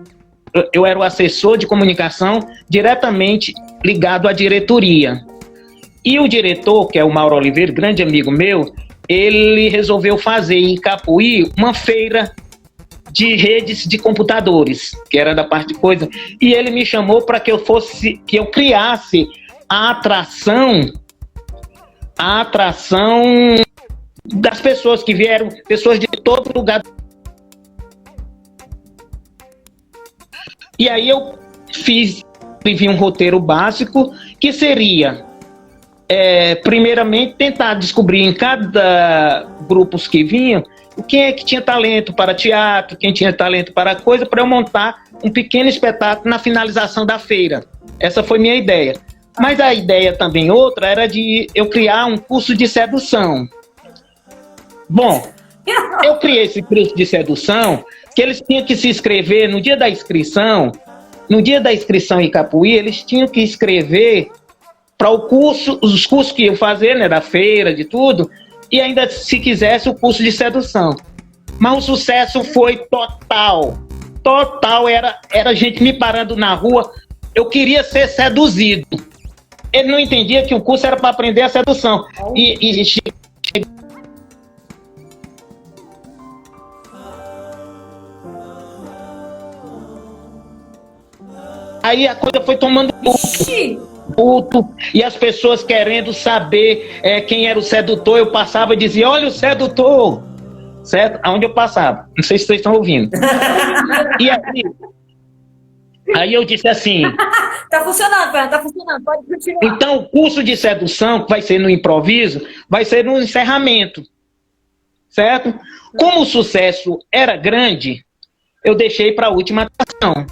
Eu era o assessor de comunicação diretamente ligado à diretoria. E o diretor, que é o Mauro Oliveira, grande amigo meu, ele resolveu fazer em Capuí uma feira de redes de computadores, que era da parte de coisa, e ele me chamou para que eu criasse a atração das pessoas que vieram, pessoas de todo lugar. E aí eu escrevi um roteiro básico que seria primeiramente tentar descobrir em cada grupo que vinham quem é que tinha talento para teatro, quem tinha talento para coisa, para eu montar um pequeno espetáculo na finalização da feira. Essa foi minha ideia. Mas a ideia também outra era de eu criar um curso de sedução. Bom, eu criei esse curso de sedução que eles tinham que se inscrever no dia da inscrição em Capuí, eles tinham que escrever para os cursos que iam fazer, né, da feira, de tudo, e ainda, se quisesse, o curso de sedução. Mas o sucesso foi total. Total, era gente me parando na rua, eu queria ser seduzido. Ele não entendia que o curso era para aprender a sedução. Aí a coisa foi tomando puto, e as pessoas querendo saber quem era o sedutor. Eu passava e dizia, olha o sedutor, certo? Aonde eu passava, não sei se vocês estão ouvindo. E aí eu disse assim, Tá funcionando, Fernando, tá funcionando, pode continuar. então o curso de sedução, que vai ser no improviso, vai ser no encerramento, certo? Como o sucesso era grande, eu deixei para a última atração.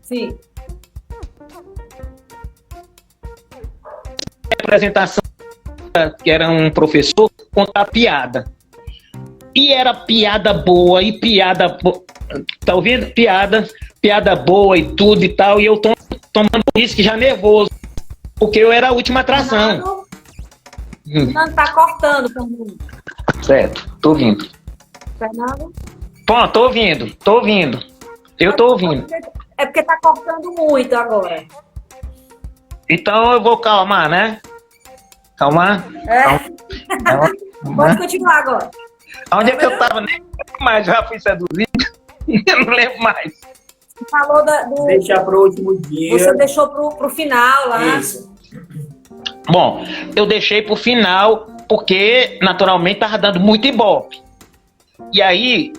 Sim. Apresentação, que era um professor, contar piada. E era piada boa, e piada tá ouvindo? Piada boa e tudo e tal, e eu tomando uísque já nervoso, porque eu era a última atração. Fernando tá cortando, Fernando. Certo, tô ouvindo. Fernando? Bom, tô ouvindo. Eu tô ouvindo. É porque tá cortando muito agora. Então eu vou calmar, né? Calmar? Calma. Pode continuar agora. Onde é que eu tava? Nem lembro mais, já fui seduzido. Eu não lembro mais. Você falou do... Deixar pro último dia. Você deixou pro final lá. Isso. Bom, eu deixei pro final porque, naturalmente, tava dando muito ibope. E aí,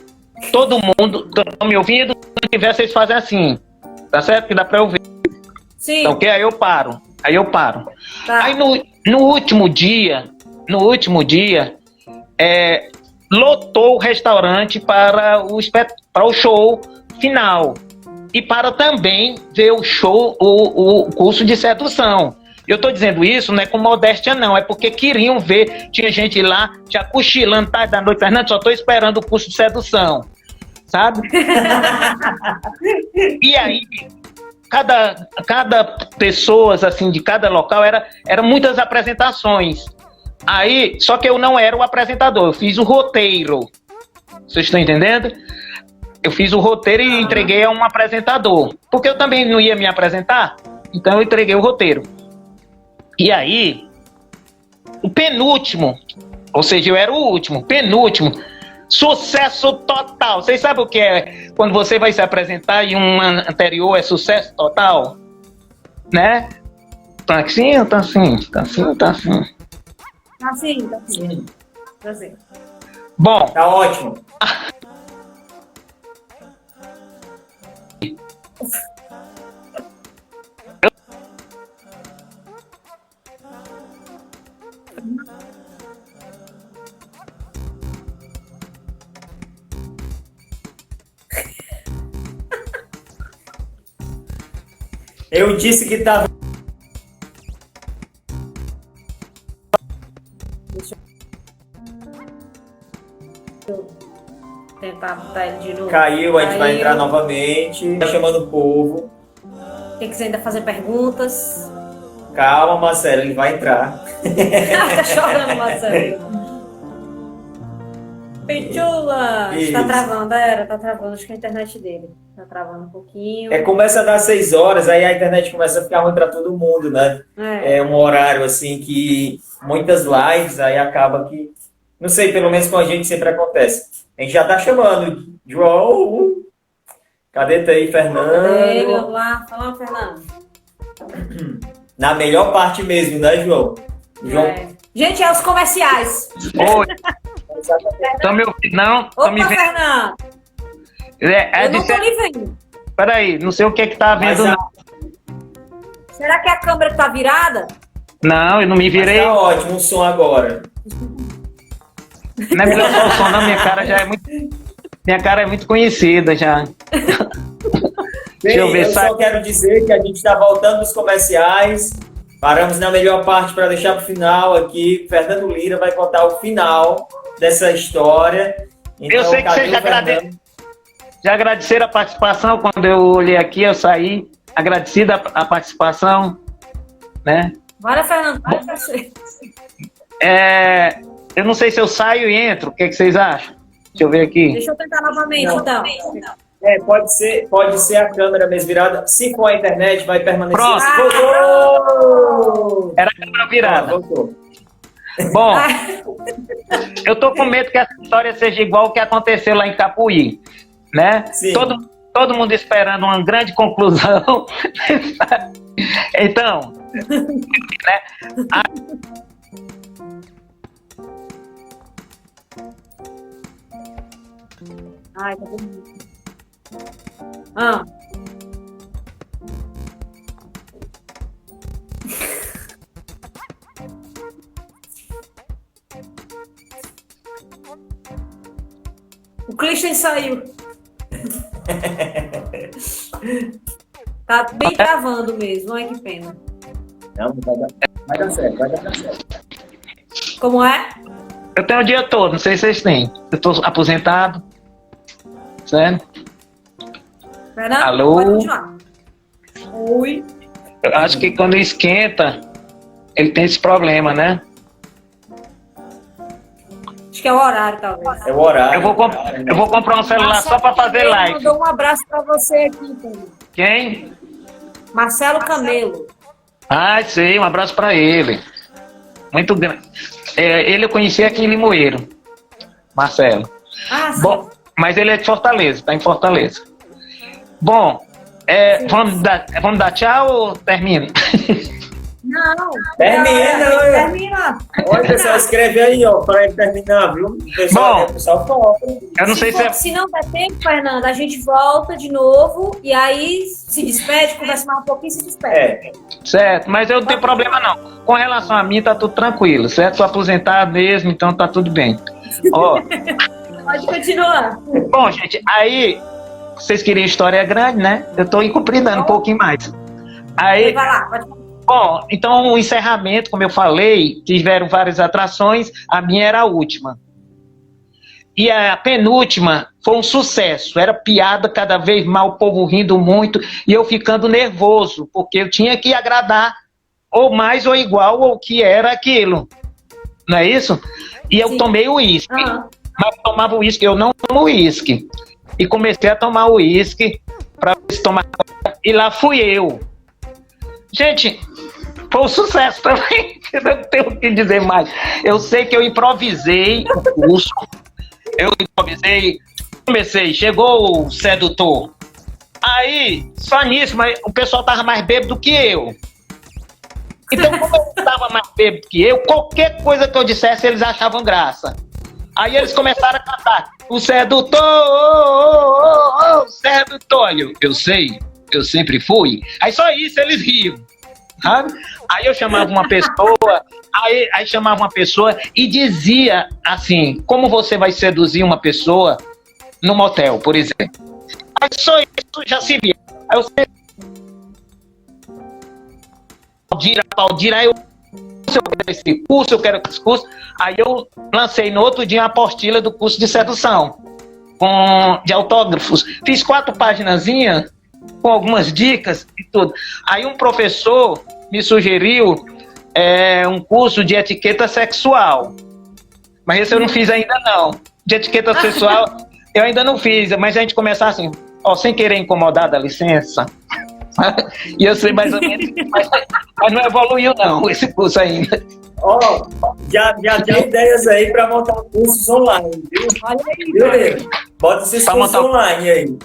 todo mundo, tá me ouvindo? Se tiver, vocês fazem assim. Tá certo? Que dá pra eu ver. Sim. Tá ok? Aí eu paro. Tá. Aí no último dia, lotou o restaurante para o show final e para também ver o show, o curso de sedução. Eu estou dizendo isso não é com modéstia não, é porque queriam ver, tinha gente lá já cochilando tarde da noite, Fernando, só estou esperando o curso de sedução, sabe? E aí cada pessoa assim de cada local era muitas apresentações. Aí, só que eu não era o apresentador, eu fiz o roteiro. Vocês estão entendendo? Eu fiz o roteiro e entreguei a um apresentador. Porque eu também não ia me apresentar, então eu entreguei o roteiro. E aí, o penúltimo, ou seja, eu era o último, penúltimo, sucesso total. Vocês sabem o que é quando você vai se apresentar e um anterior é sucesso total? Né? Tá assim, tá assim, tá assim, tá assim. Tá assim, tá assim. Tá assim. Bom. Tá ótimo. Eu disse que tava. Deixa eu tentar botar ele de novo. Caiu, a gente vai entrar novamente. Tá chamando o povo. Quem quiser ainda fazer perguntas. Calma, Marcelo, ele vai entrar. Tá chorando, Marcelo. Pichula! Tá travando, tá travando, acho que é a internet dele. Tá travando um pouquinho. Começa a dar 6 horas, aí a internet começa a ficar ruim pra todo mundo, né? É um horário assim que muitas lives, aí acaba que. Não sei, pelo menos com a gente sempre acontece. A gente já tá chamando. João! Cadê tu aí, Fernando? Vamos lá, fala, Fernando. Na melhor parte mesmo, né, João? João. Gente, é os comerciais. Oi. Estão me ouvindo? Não? Opa, me vendo? Fernando. Eu não tô lhe vendo. Peraí, não sei o que é que tá vendo. Não. Será que a câmera tá virada? Não, eu não me virei. Mas tá ótimo o som agora. Não é melhor só o som, não. Minha cara é muito conhecida já. Bem, eu só quero dizer que a gente está voltando dos comerciais. Paramos na melhor parte para deixar para o final aqui. Fernando Lira vai contar o final dessa história. Então, eu sei que vocês já agradeceram a participação. Quando eu olhei aqui, eu saí agradecida a participação, né? Bora, Fernando, vai você. Eu não sei se eu saio e entro. O que vocês acham? Deixa eu ver aqui. Deixa eu tentar novamente, então. Pode ser a câmera mesmo virada. Se for a internet, vai permanecer. Pronto. Voltou! Era a câmera virada. Voltou. Bom, eu tô com medo que essa história seja igual o que aconteceu lá em Capuí, né? Sim. Todo mundo esperando uma grande conclusão. Então, né? Ai, tá bonito. O Christian saiu. Tá bem travando mesmo, ai que pena. Não, vai dar certo, vai dar certo. Como é? Eu tenho o dia todo, não sei se vocês têm. Eu tô aposentado. Certo? Fernando, alô? pode continuar. Oi. Eu acho que quando esquenta, ele tem esse problema, né? Acho que é o horário, talvez. É o horário. Eu vou comprar um celular só para fazer live. Mandou um abraço para você aqui, Fernando. Quem? Marcelo Camelo. Ah, sei, um abraço para ele. Muito grande. Ele eu conheci aqui em Limoeiro, Marcelo. Ah, sim. Bom, mas ele é de Fortaleza, tá em Fortaleza. Bom, vamos dar tchau ou termina? Não. Termina. Olha, pessoal, escreve aí, ó, para ele terminar, viu? O pessoal fala. Eu não sei se... Se não der tempo, Fernando, a gente volta de novo e aí se despede, conversa mais um pouquinho e se despede. Certo, mas eu não tenho problema não. Com relação a mim, tá tudo tranquilo, certo? Sou aposentado mesmo, então tá tudo bem. Ó, Pode continuar. bom, gente, aí vocês queriam história grande, né? Eu tô encomendando um pouquinho mais. Aí, Vai lá, pode falar. bom, então o encerramento, como eu falei, tiveram várias atrações, a minha era a última. E a penúltima foi um sucesso, era piada cada vez mais, o povo rindo muito, e eu ficando nervoso, porque eu tinha que agradar ou mais ou igual ao que era aquilo, não é isso? E eu Sim. tomei o uísque, Aham. mas eu tomava uísque, eu não tomo uísque. E comecei a tomar uísque, para tomar, e lá fui eu. Gente, foi um sucesso também, eu não tenho o que dizer mais. Eu sei que eu improvisei o curso, comecei, chegou o sedutor. Aí, só nisso, mas o pessoal tava mais bêbado que eu. Então, como eu tava mais bêbado que eu, qualquer coisa que eu dissesse, eles achavam graça. Aí eles começaram a cantar, o sedutor, o sedutor. Eu sei, eu sempre fui. Aí só isso eles riam. Sabe? Aí eu chamava uma pessoa, aí chamava uma pessoa e dizia assim, como você vai seduzir uma pessoa no motel, por exemplo. Aí só isso já se via. Aí eu sei, Valdir, aí eu quero esse curso, eu quero esse curso. Aí eu lancei no outro dia a apostila do curso de sedução, de autógrafos. Fiz 4 paginazinhas com algumas dicas e tudo. Aí um professor me sugeriu um curso de etiqueta sexual. Mas esse eu não fiz ainda não. De etiqueta sexual eu ainda não fiz, mas a gente começar assim, ó, sem querer incomodar, dá licença. E eu sei mais ou menos, mas não evoluiu não, esse curso ainda. Ó, já tem ideias aí para montar cursos online, viu? Olha aí, Viu, Lira? Bota esses Pra cursos montar- online aí.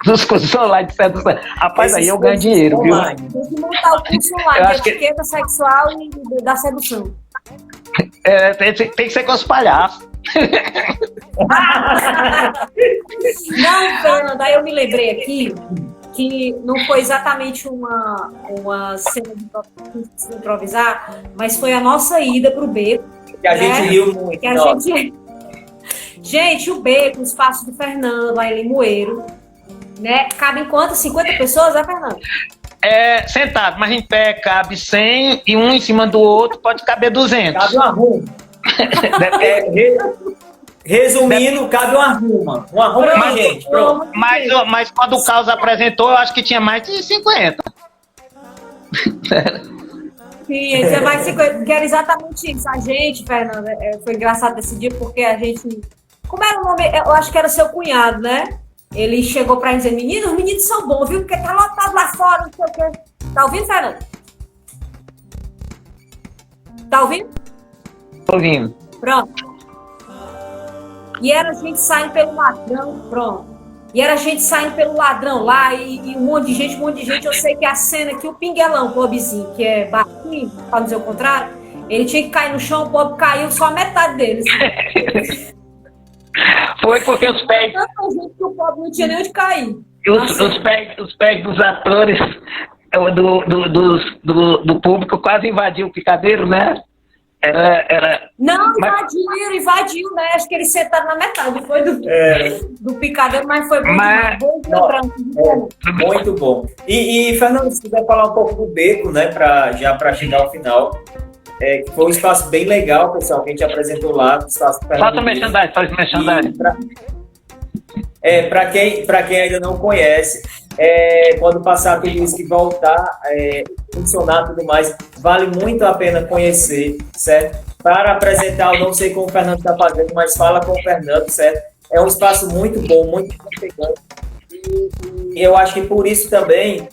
Dos cursos online de sedução. Rapaz, aí Esses eu ganho cursos dinheiro, viu? online. tem que montar o curso Eu online de acho que- etiqueta sexual e da sedução. Tem que ser com os palhaços. Não, Fernanda, aí eu me lembrei aqui que não foi exatamente uma cena de improvisar, mas foi a nossa ida pro beco. Que a gente riu muito. Que a ó. gente... Gente, o beco, o espaço do Fernando, lá em Limoeiro, né? Cabem quantas? 50 pessoas, né, Fernando? Sentado, mas em pé cabe 100 e um em cima do outro pode caber 200. Cabe uma ruma. Resumindo, cabe uma ruma. Uma ruma Pronto, de gente. Pronto. Mas quando o Carlos apresentou, eu acho que tinha mais de 50. Sim, você vai se... que era exatamente isso. A gente, Fernanda, foi engraçado esse dia porque a gente... Como era o nome? Eu acho que era seu cunhado, né? Ele chegou pra dizer, os meninos são bons, viu? Porque tá lotado lá fora, não sei o quê. Tá ouvindo, Fernanda? Tá ouvindo? Tô ouvindo. Pronto. E era a gente saindo pelo ladrão, pronto. E era a gente saindo pelo ladrão lá e um monte de gente. Eu sei que a cena que o Pinguelão, o pobrezinho, que é baixinho, pra não dizer o contrário, ele tinha que cair no chão, o pobre caiu só a metade dele. Foi porque os pés, Tanta gente que o pobre não tinha nem onde cair. os pés dos atores do público quase invadiu o picadeiro, né? Era... Não, Mas- invadiu, né? Acho que eles sentaram na metade, foi do picadeiro, mas foi bom Mas- demais. Bom lembrança. Muito bom. E, Fernando, se quiser falar um pouco do beco, né? Já para chegar ao final. Que foi um espaço bem legal, pessoal, que a gente apresentou lá. Espaço Faça o merchandising, faz o merchandising. Para quem ainda não conhece, quando passar tudo isso que voltar, funcionar tudo mais, vale muito a pena conhecer, certo? Para apresentar, eu não sei como o Fernando está fazendo, mas fala com o Fernando, certo? É um espaço muito bom, muito aconchegante. E eu acho que por isso também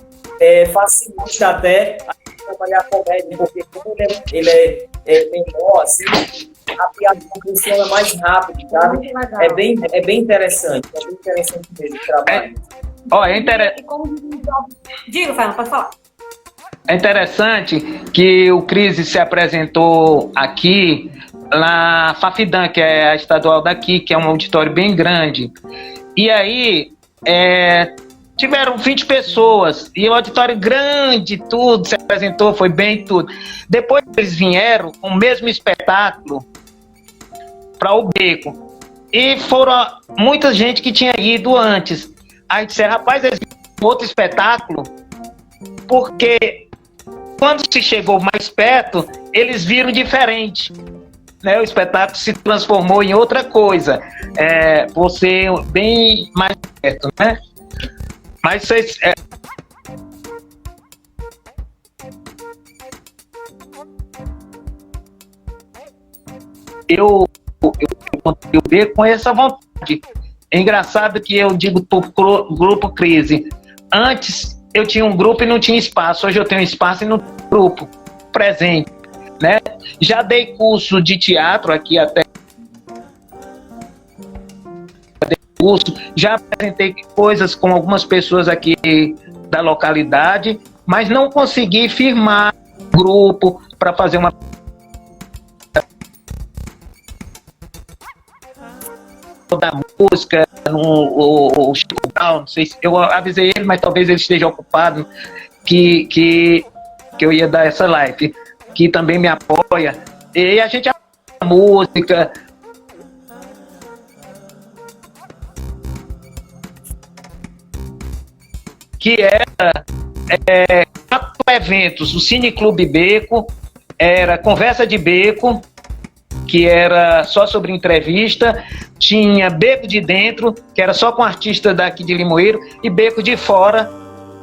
facilita até a gente trabalhar a comédia, porque como ele é menor, assim, a piada funciona mais rápido, sabe? Muito legal. É bem interessante mesmo o trabalho. E como diga, Fernando, pode falar. É interessante que o Cris se apresentou aqui na Fafidã, que é a estadual daqui, que é um auditório bem grande. E aí, tiveram 20 pessoas, e o auditório grande, tudo, se apresentou, foi bem tudo. Depois eles vieram com o mesmo espetáculo para o Beco. E foram muita gente que tinha ido antes. Aí disseram, rapaz, eles viram outro espetáculo, porque quando se chegou mais perto, eles viram diferente. Né? O espetáculo se transformou em outra coisa, por ser bem mais perto, né? Mas vocês... Eu ver com essa vontade. É engraçado que eu digo pro grupo Crise, antes eu tinha um grupo e não tinha espaço, hoje eu tenho espaço e não tenho grupo presente, né? Já dei curso de teatro aqui até, já apresentei coisas com algumas pessoas aqui da localidade, mas não consegui firmar grupo para fazer uma da música, o Chico Brown, não sei se eu avisei ele, mas talvez ele esteja ocupado, que eu ia dar essa live, que também me apoia, e a gente apoia a música, que era 4 eventos, o Cine Clube Beco, era Conversa de Beco, que era só sobre entrevista, tinha Beco de Dentro, que era só com artista daqui de Limoeiro, e Beco de Fora,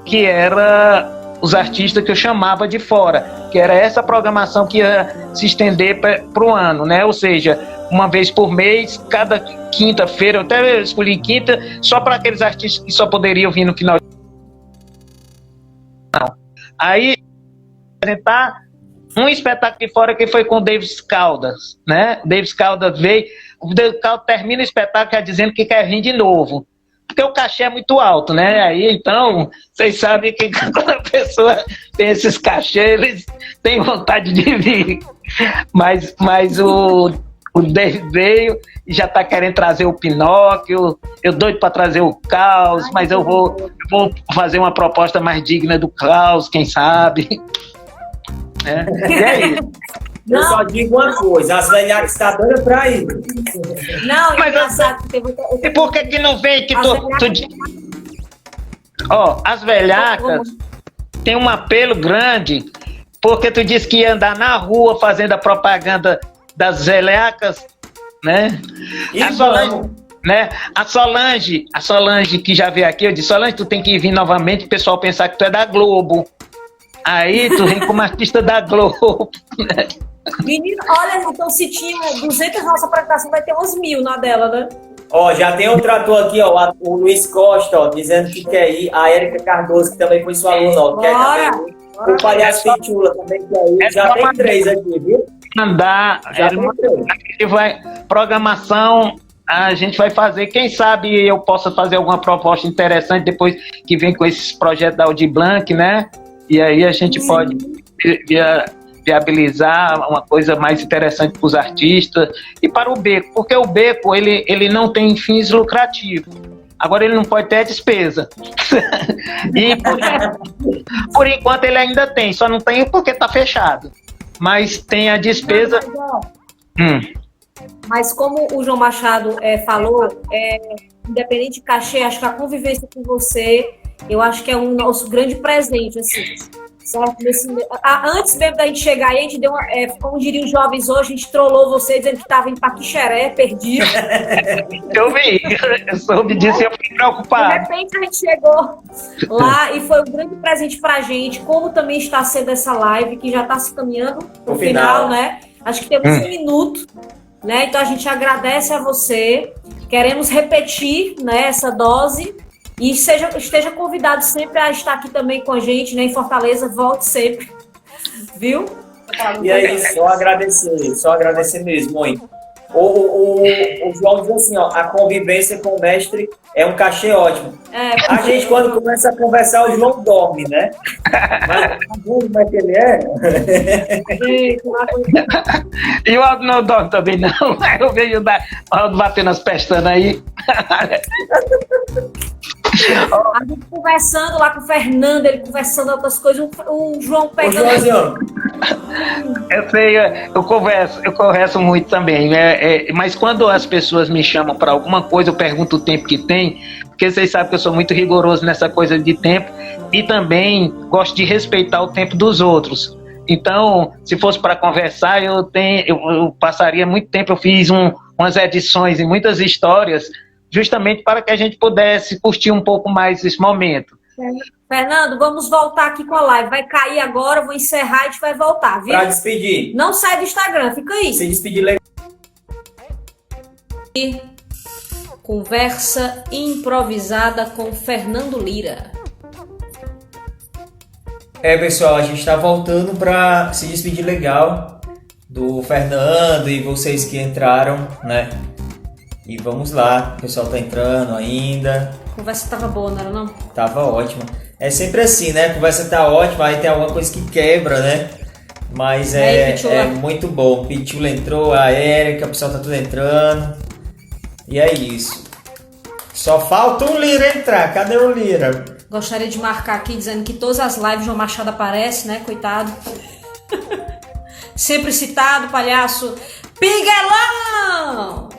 que era os artistas que eu chamava de fora, que era essa programação que ia se estender para o ano, né? Ou seja, uma vez por mês, cada quinta-feira, eu até escolhi quinta, só para aqueles artistas que só poderiam vir no final de semana. Aí, apresentar um espetáculo de fora que foi com o Davis Caldas, né? Davis Caldas veio, o Davis Caldas termina o espetáculo já dizendo que quer vir de novo, porque o cachê é muito alto, né? Aí, então, vocês sabem que quando a pessoa tem esses cachês, eles têm vontade de vir. Mas o Davis veio e já está querendo trazer o Pinóquio, eu doido para trazer o Klaus, mas eu vou fazer uma proposta mais digna do Klaus, quem sabe. É isso. Eu só digo uma coisa, as velhacas estão doidas pra ir. Não, mas engraçado. E por que não vem que Ó, as velhacas tem um apelo grande, porque tu disse que ia andar na rua fazendo a propaganda das velhacas, né? A Solange que já veio aqui, eu disse, Solange, tu tem que vir novamente, o pessoal pensar que tu é da Globo. Aí tu vem como artista da Globo, né? Menino, olha, então se tinha 200 nossa apresentação, vai ter uns 1000 na dela, né? Ó, já tem outro ator aqui, ó, o Luiz Costa, ó, dizendo que quer ir, a Érica Cardoso, que também foi sua aluna, ó, quer também ir. O Palhaço Pitula também quer ir, já tem 3 aqui, viu? Mandar, programação, a gente vai fazer, quem sabe eu possa fazer alguma proposta interessante depois que vem com esses projetos da Aldir Blanc, né? E aí a gente pode viabilizar uma coisa mais interessante para os artistas e para o Beco, porque o Beco ele não tem fins lucrativos. Agora ele não pode ter despesa. E por enquanto ele ainda tem, só não tem porque está fechado. Mas tem a despesa. Mas como o João Machado falou, independente de cachê, acho que a convivência com você, eu acho que é um nosso grande presente, assim, certo? Antes mesmo da gente chegar aí, a gente deu uma, como diriam os jovens hoje, a gente trollou você dizendo que estava em Paquixeré, perdido. Eu vi, eu soube disso e eu fiquei preocupado. De repente a gente chegou lá e foi um grande presente pra gente, como também está sendo essa live, que já está se caminhando pro final, né? Acho que temos 1 minuto, né? Então a gente agradece a você, queremos repetir, né, essa dose. E esteja convidado sempre a estar aqui também com a gente, né, em Fortaleza, volte sempre, viu? E aí, só agradecer mesmo, mãe. O João diz assim, ó, a convivência com o mestre é um cachê ótimo. A gente, quando começa a conversar, o João dorme, né? Mas como é que ele é? E o Aldo não dorme também, não. Eu vejo o Aldo batendo as pestanas aí. A gente conversando lá com o Fernando, ele conversando outras coisas, o João Ô, pegando. Joãozinho, Eu sei, eu converso muito também, mas quando as pessoas me chamam para alguma coisa, eu pergunto o tempo que tem, porque vocês sabem que eu sou muito rigoroso nessa coisa de tempo e também gosto de respeitar o tempo dos outros. Então, se fosse para conversar, eu passaria muito tempo, eu fiz umas edições e muitas histórias, justamente para que a gente pudesse curtir um pouco mais esse momento. Fernando, vamos voltar aqui com a live. Vai cair agora, vou encerrar e a gente vai voltar, viu? pra despedir. Não sai do Instagram, fica aí. Se despedir legal. Conversa improvisada com Fernando Lira. Pessoal, a gente tá voltando pra se despedir legal do Fernando e vocês que entraram, né? E vamos lá, o pessoal tá entrando ainda. A conversa tava boa, não era não? Tava ótimo. É sempre assim, né? A conversa tá ótima, aí tem alguma coisa que quebra, né? Mas aí, Pitula? é muito bom. Pitula entrou, a Érica, o pessoal tá tudo entrando. E é isso. Só falta o Lira entrar. Cadê o Lira? Gostaria de marcar aqui dizendo que todas as lives João Machado aparece, né? Coitado. Sempre citado, palhaço. Piguelão!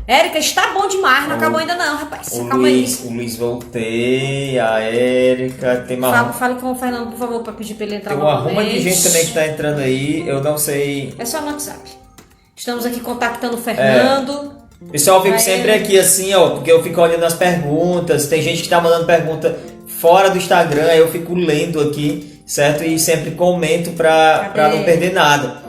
Érica, está bom demais. Não acabou ainda não, rapaz. O Calma aí. Luiz voltei, a Érica, tem uma... Fale com o Fernando, por favor, para pedir para ele entrar Tem uma novamente. ruma de gente também que tá entrando aí, eu não sei... É só no WhatsApp. Estamos aqui contactando o Fernando. Pessoal, eu fico sempre aqui assim, ó, porque eu fico olhando as perguntas, tem gente que tá mandando pergunta fora do Instagram, aí eu fico lendo aqui, certo? E sempre comento pra não perder nada.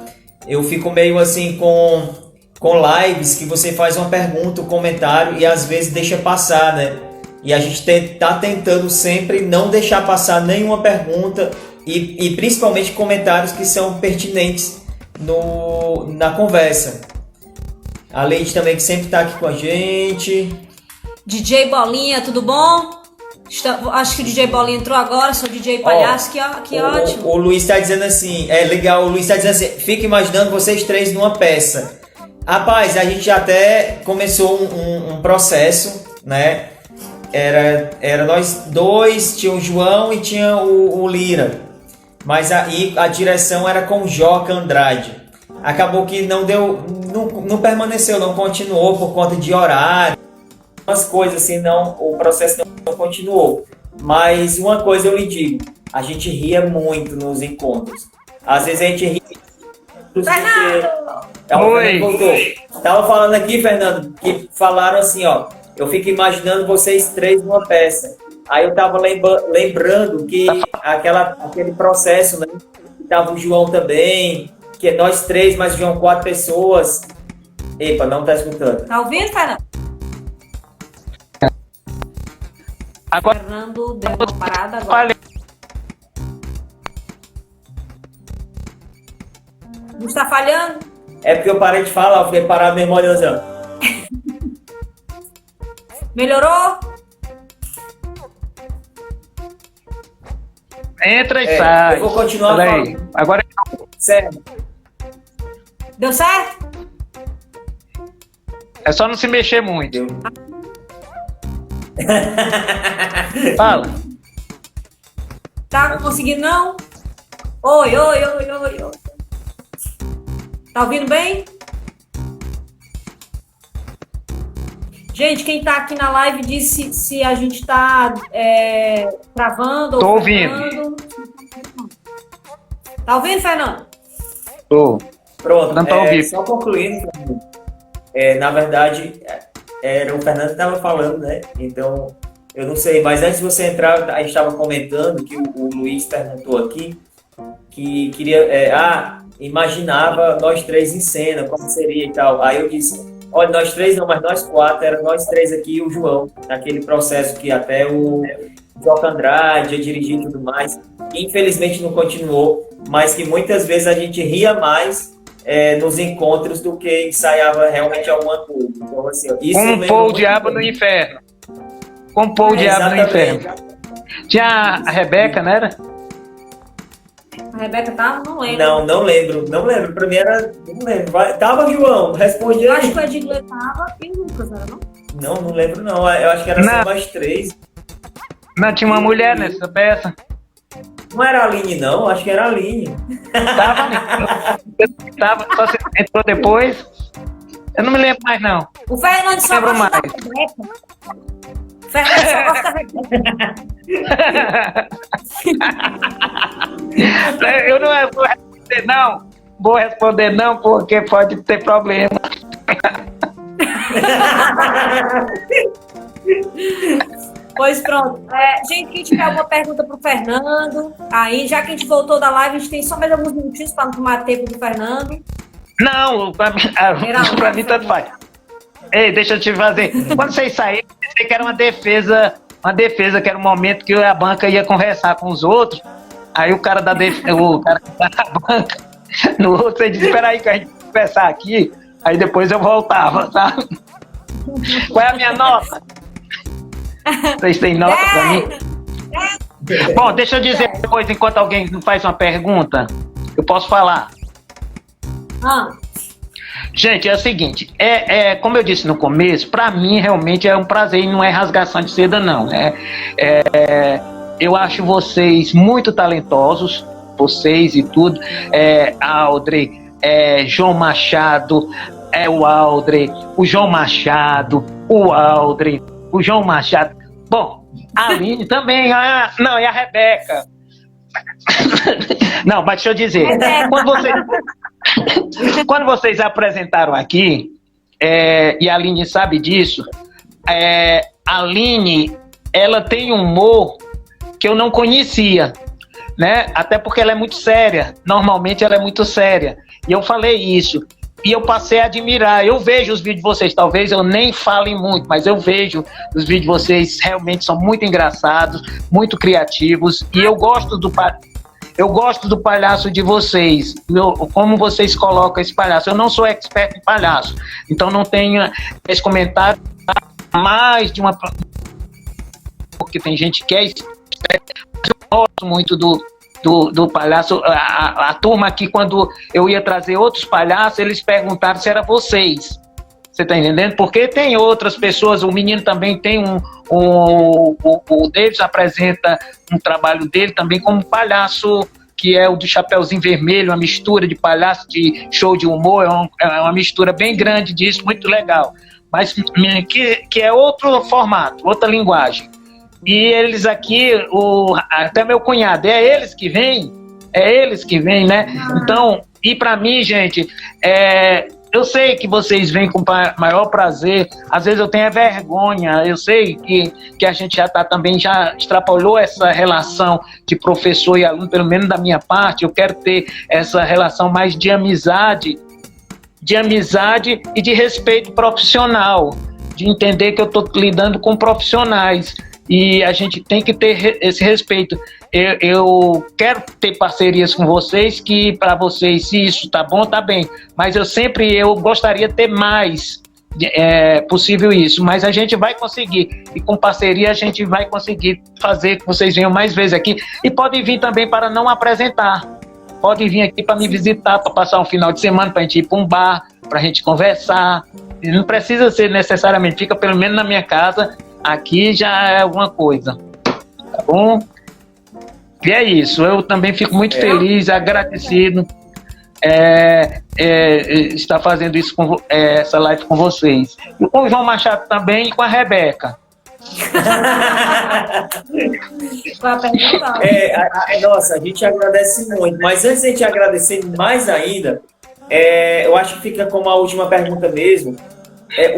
Eu fico meio assim com lives que você faz uma pergunta, um comentário e às vezes deixa passar, né? E a gente tá tentando sempre não deixar passar nenhuma pergunta e principalmente comentários que são pertinentes na conversa. A Leite também que sempre tá aqui com a gente. DJ Bolinha, tudo bom? Acho que o DJ Bolinha entrou agora, sou DJ Palhaço, que ótimo. O Luiz tá dizendo assim, é legal, o Luiz tá dizendo assim, fica imaginando vocês três numa peça. Rapaz, a gente já até começou um processo, né? Era nós dois, tinha o João e tinha o Lira. Mas aí a direção era com o Joca Andrade. Acabou que não permaneceu, não continuou por conta de horário. Umas coisas assim, o processo não continuou. Mas uma coisa eu lhe digo, a gente ria muito nos encontros. Às vezes a gente ria. Oi. Tava falando aqui, Fernando, que falaram assim, ó. Eu fico imaginando vocês três numa peça. Aí eu tava lembrando que aquele processo, né? Tava o João também, que é nós três, mas o João 4 pessoas. Epa, não tá escutando. Tá ouvindo, Fernando? Agora, Fernando deu uma parada agora. Não está falhando? É porque eu parei de falar, eu fiquei parado mesmo olhando assim, ó. Melhorou? entra e sai. Eu vou continuar falando. Agora Sério. Deu certo? é só não se mexer muito. Deu. Fala. Tá conseguindo não? Oi. Tá ouvindo bem? Gente, quem tá aqui na live disse se a gente tá travando. Tô ou ouvindo. Fernando. Tá ouvindo, Fernando? Tô. Pronto, Não tá ouvindo. só concluindo. Na verdade, era o Fernando que estava falando, né? Então, eu não sei, mas antes de você entrar, a gente estava comentando que o Luiz perguntou aqui que queria, imaginava nós três em cena, como seria e tal. Aí eu disse, olha, nós três não, mas nós quatro, era nós três aqui e o João, naquele processo que até o Joca Andrade ia dirigir e tudo mais. Infelizmente não continuou, mas que muitas vezes a gente ria mais nos encontros do que ensaiava realmente alguma coisa. Então, assim, isso Compor o diabo no inferno. Compor o diabo no inferno. Tinha a Rebeca, não era? A A Rebeca tava? Não lembro. Não lembro. Pra mim era. Não lembro. Tava, João? Responde Eu aí. acho que o Edgley tava e o Lucas, era não? Não lembro não. Eu acho que era só mais 3. Não, tinha uma mulher nessa peça. Não era a Aline, não. Acho que era a Aline. Tava, só você entrou depois. Eu não me lembro mais, não. O Fernando só Lembro gosta da mais. Rebeca. O Fernando só gosta da Rebeca. Eu não vou responder, não. Vou responder, não, porque pode ter problema. Pois pronto. Gente, quem tiver alguma pergunta pro Fernando, aí, já que a gente voltou da live, a gente tem só mais alguns minutinhos para não tomar tempo do Fernando. Não, pra mim tanto faz. Ei, deixa eu te fazer. Quando vocês saíram, eu pensei que era uma defesa, que era um momento que a banca ia conversar com os outros. Aí o cara da o cara da banca, no outro, você disse, espera aí que a gente vai conversar aqui. Aí depois eu voltava, tá? Qual é a minha nota? Vocês têm nota pra mim? Bom, deixa eu dizer depois, enquanto alguém faz uma pergunta, eu posso falar. Gente, é o seguinte, como eu disse no começo, para mim realmente é um prazer e não é rasgação de seda, não. Eu acho vocês muito talentosos, vocês e tudo. Aldrey, João Machado, o Aldrey, o João Machado, o Aldrey, o João Machado. Bom, a Aline também, não, e a Rebeca. Não, mas deixa eu dizer, quando vocês apresentaram aqui, e a Aline sabe disso, a Aline, ela tem um humor que eu não conhecia, né? Até porque ela é muito séria, normalmente ela é muito séria, e eu falei isso, e eu passei a admirar. Eu vejo os vídeos de vocês, talvez eu nem fale muito, mas eu vejo os vídeos de vocês, realmente são muito engraçados, muito criativos, e eu gosto do palhaço de vocês, como vocês colocam esse palhaço. Eu não sou expert em palhaço, então não tenho esse comentário mais de uma... Porque tem gente que é expert, mas eu gosto muito do palhaço. A turma aqui, quando eu ia trazer outros palhaços, eles perguntaram se era vocês. Você tá entendendo? Porque tem outras pessoas, o menino também tem o Davis apresenta um trabalho dele também como palhaço, que é o do Chapeuzinho Vermelho, uma mistura de palhaço, de show de humor, é uma mistura bem grande disso, muito legal. Mas que é outro formato, outra linguagem. E eles aqui, até meu cunhado, é eles que vêm, né? Então, e para mim, gente, eu sei que vocês vêm com maior prazer, às vezes eu tenho vergonha, eu sei que a gente já extrapolou essa relação de professor e aluno, pelo menos da minha parte, eu quero ter essa relação mais de amizade e de respeito profissional, de entender que eu estou lidando com profissionais, e a gente tem que ter esse respeito. Eu quero ter parcerias com vocês, que para vocês, se isso tá bom, tá bem. Mas eu gostaria de ter mais possível isso. Mas a gente vai conseguir. E com parceria a gente vai conseguir fazer que vocês venham mais vezes aqui. E podem vir também para não apresentar. Podem vir aqui para me visitar, para passar um final de semana, para a gente ir para um bar, para a gente conversar. E não precisa ser necessariamente, fica pelo menos na minha casa. Aqui já é alguma coisa. Tá bom? E é isso, eu também fico muito feliz, agradecido estar fazendo isso essa live com vocês. E com o João Machado também e com a Rebeca. Nossa, a gente agradece muito, mas antes de a gente agradecer mais ainda, eu acho que fica como a última pergunta mesmo.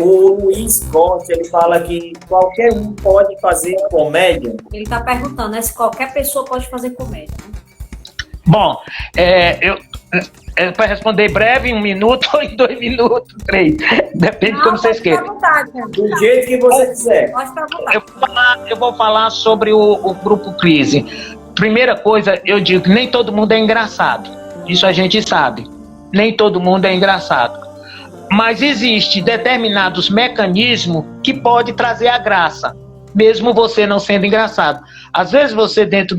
O Luiz Costa, ele fala que qualquer um pode fazer comédia. Ele está perguntando, né, se qualquer pessoa pode fazer comédia. Bom, para responder breve, em 1 minuto ou em 2 minutos, 3. Depende de como vocês queiram. Do jeito que você quiser. Pode ficar à vontade. Eu vou falar sobre o Grupo Crise. Primeira coisa, eu digo que nem todo mundo é engraçado. Isso a gente sabe. Nem todo mundo é engraçado. Mas existe determinados mecanismos que pode trazer a graça, mesmo você não sendo engraçado. Às vezes você dentro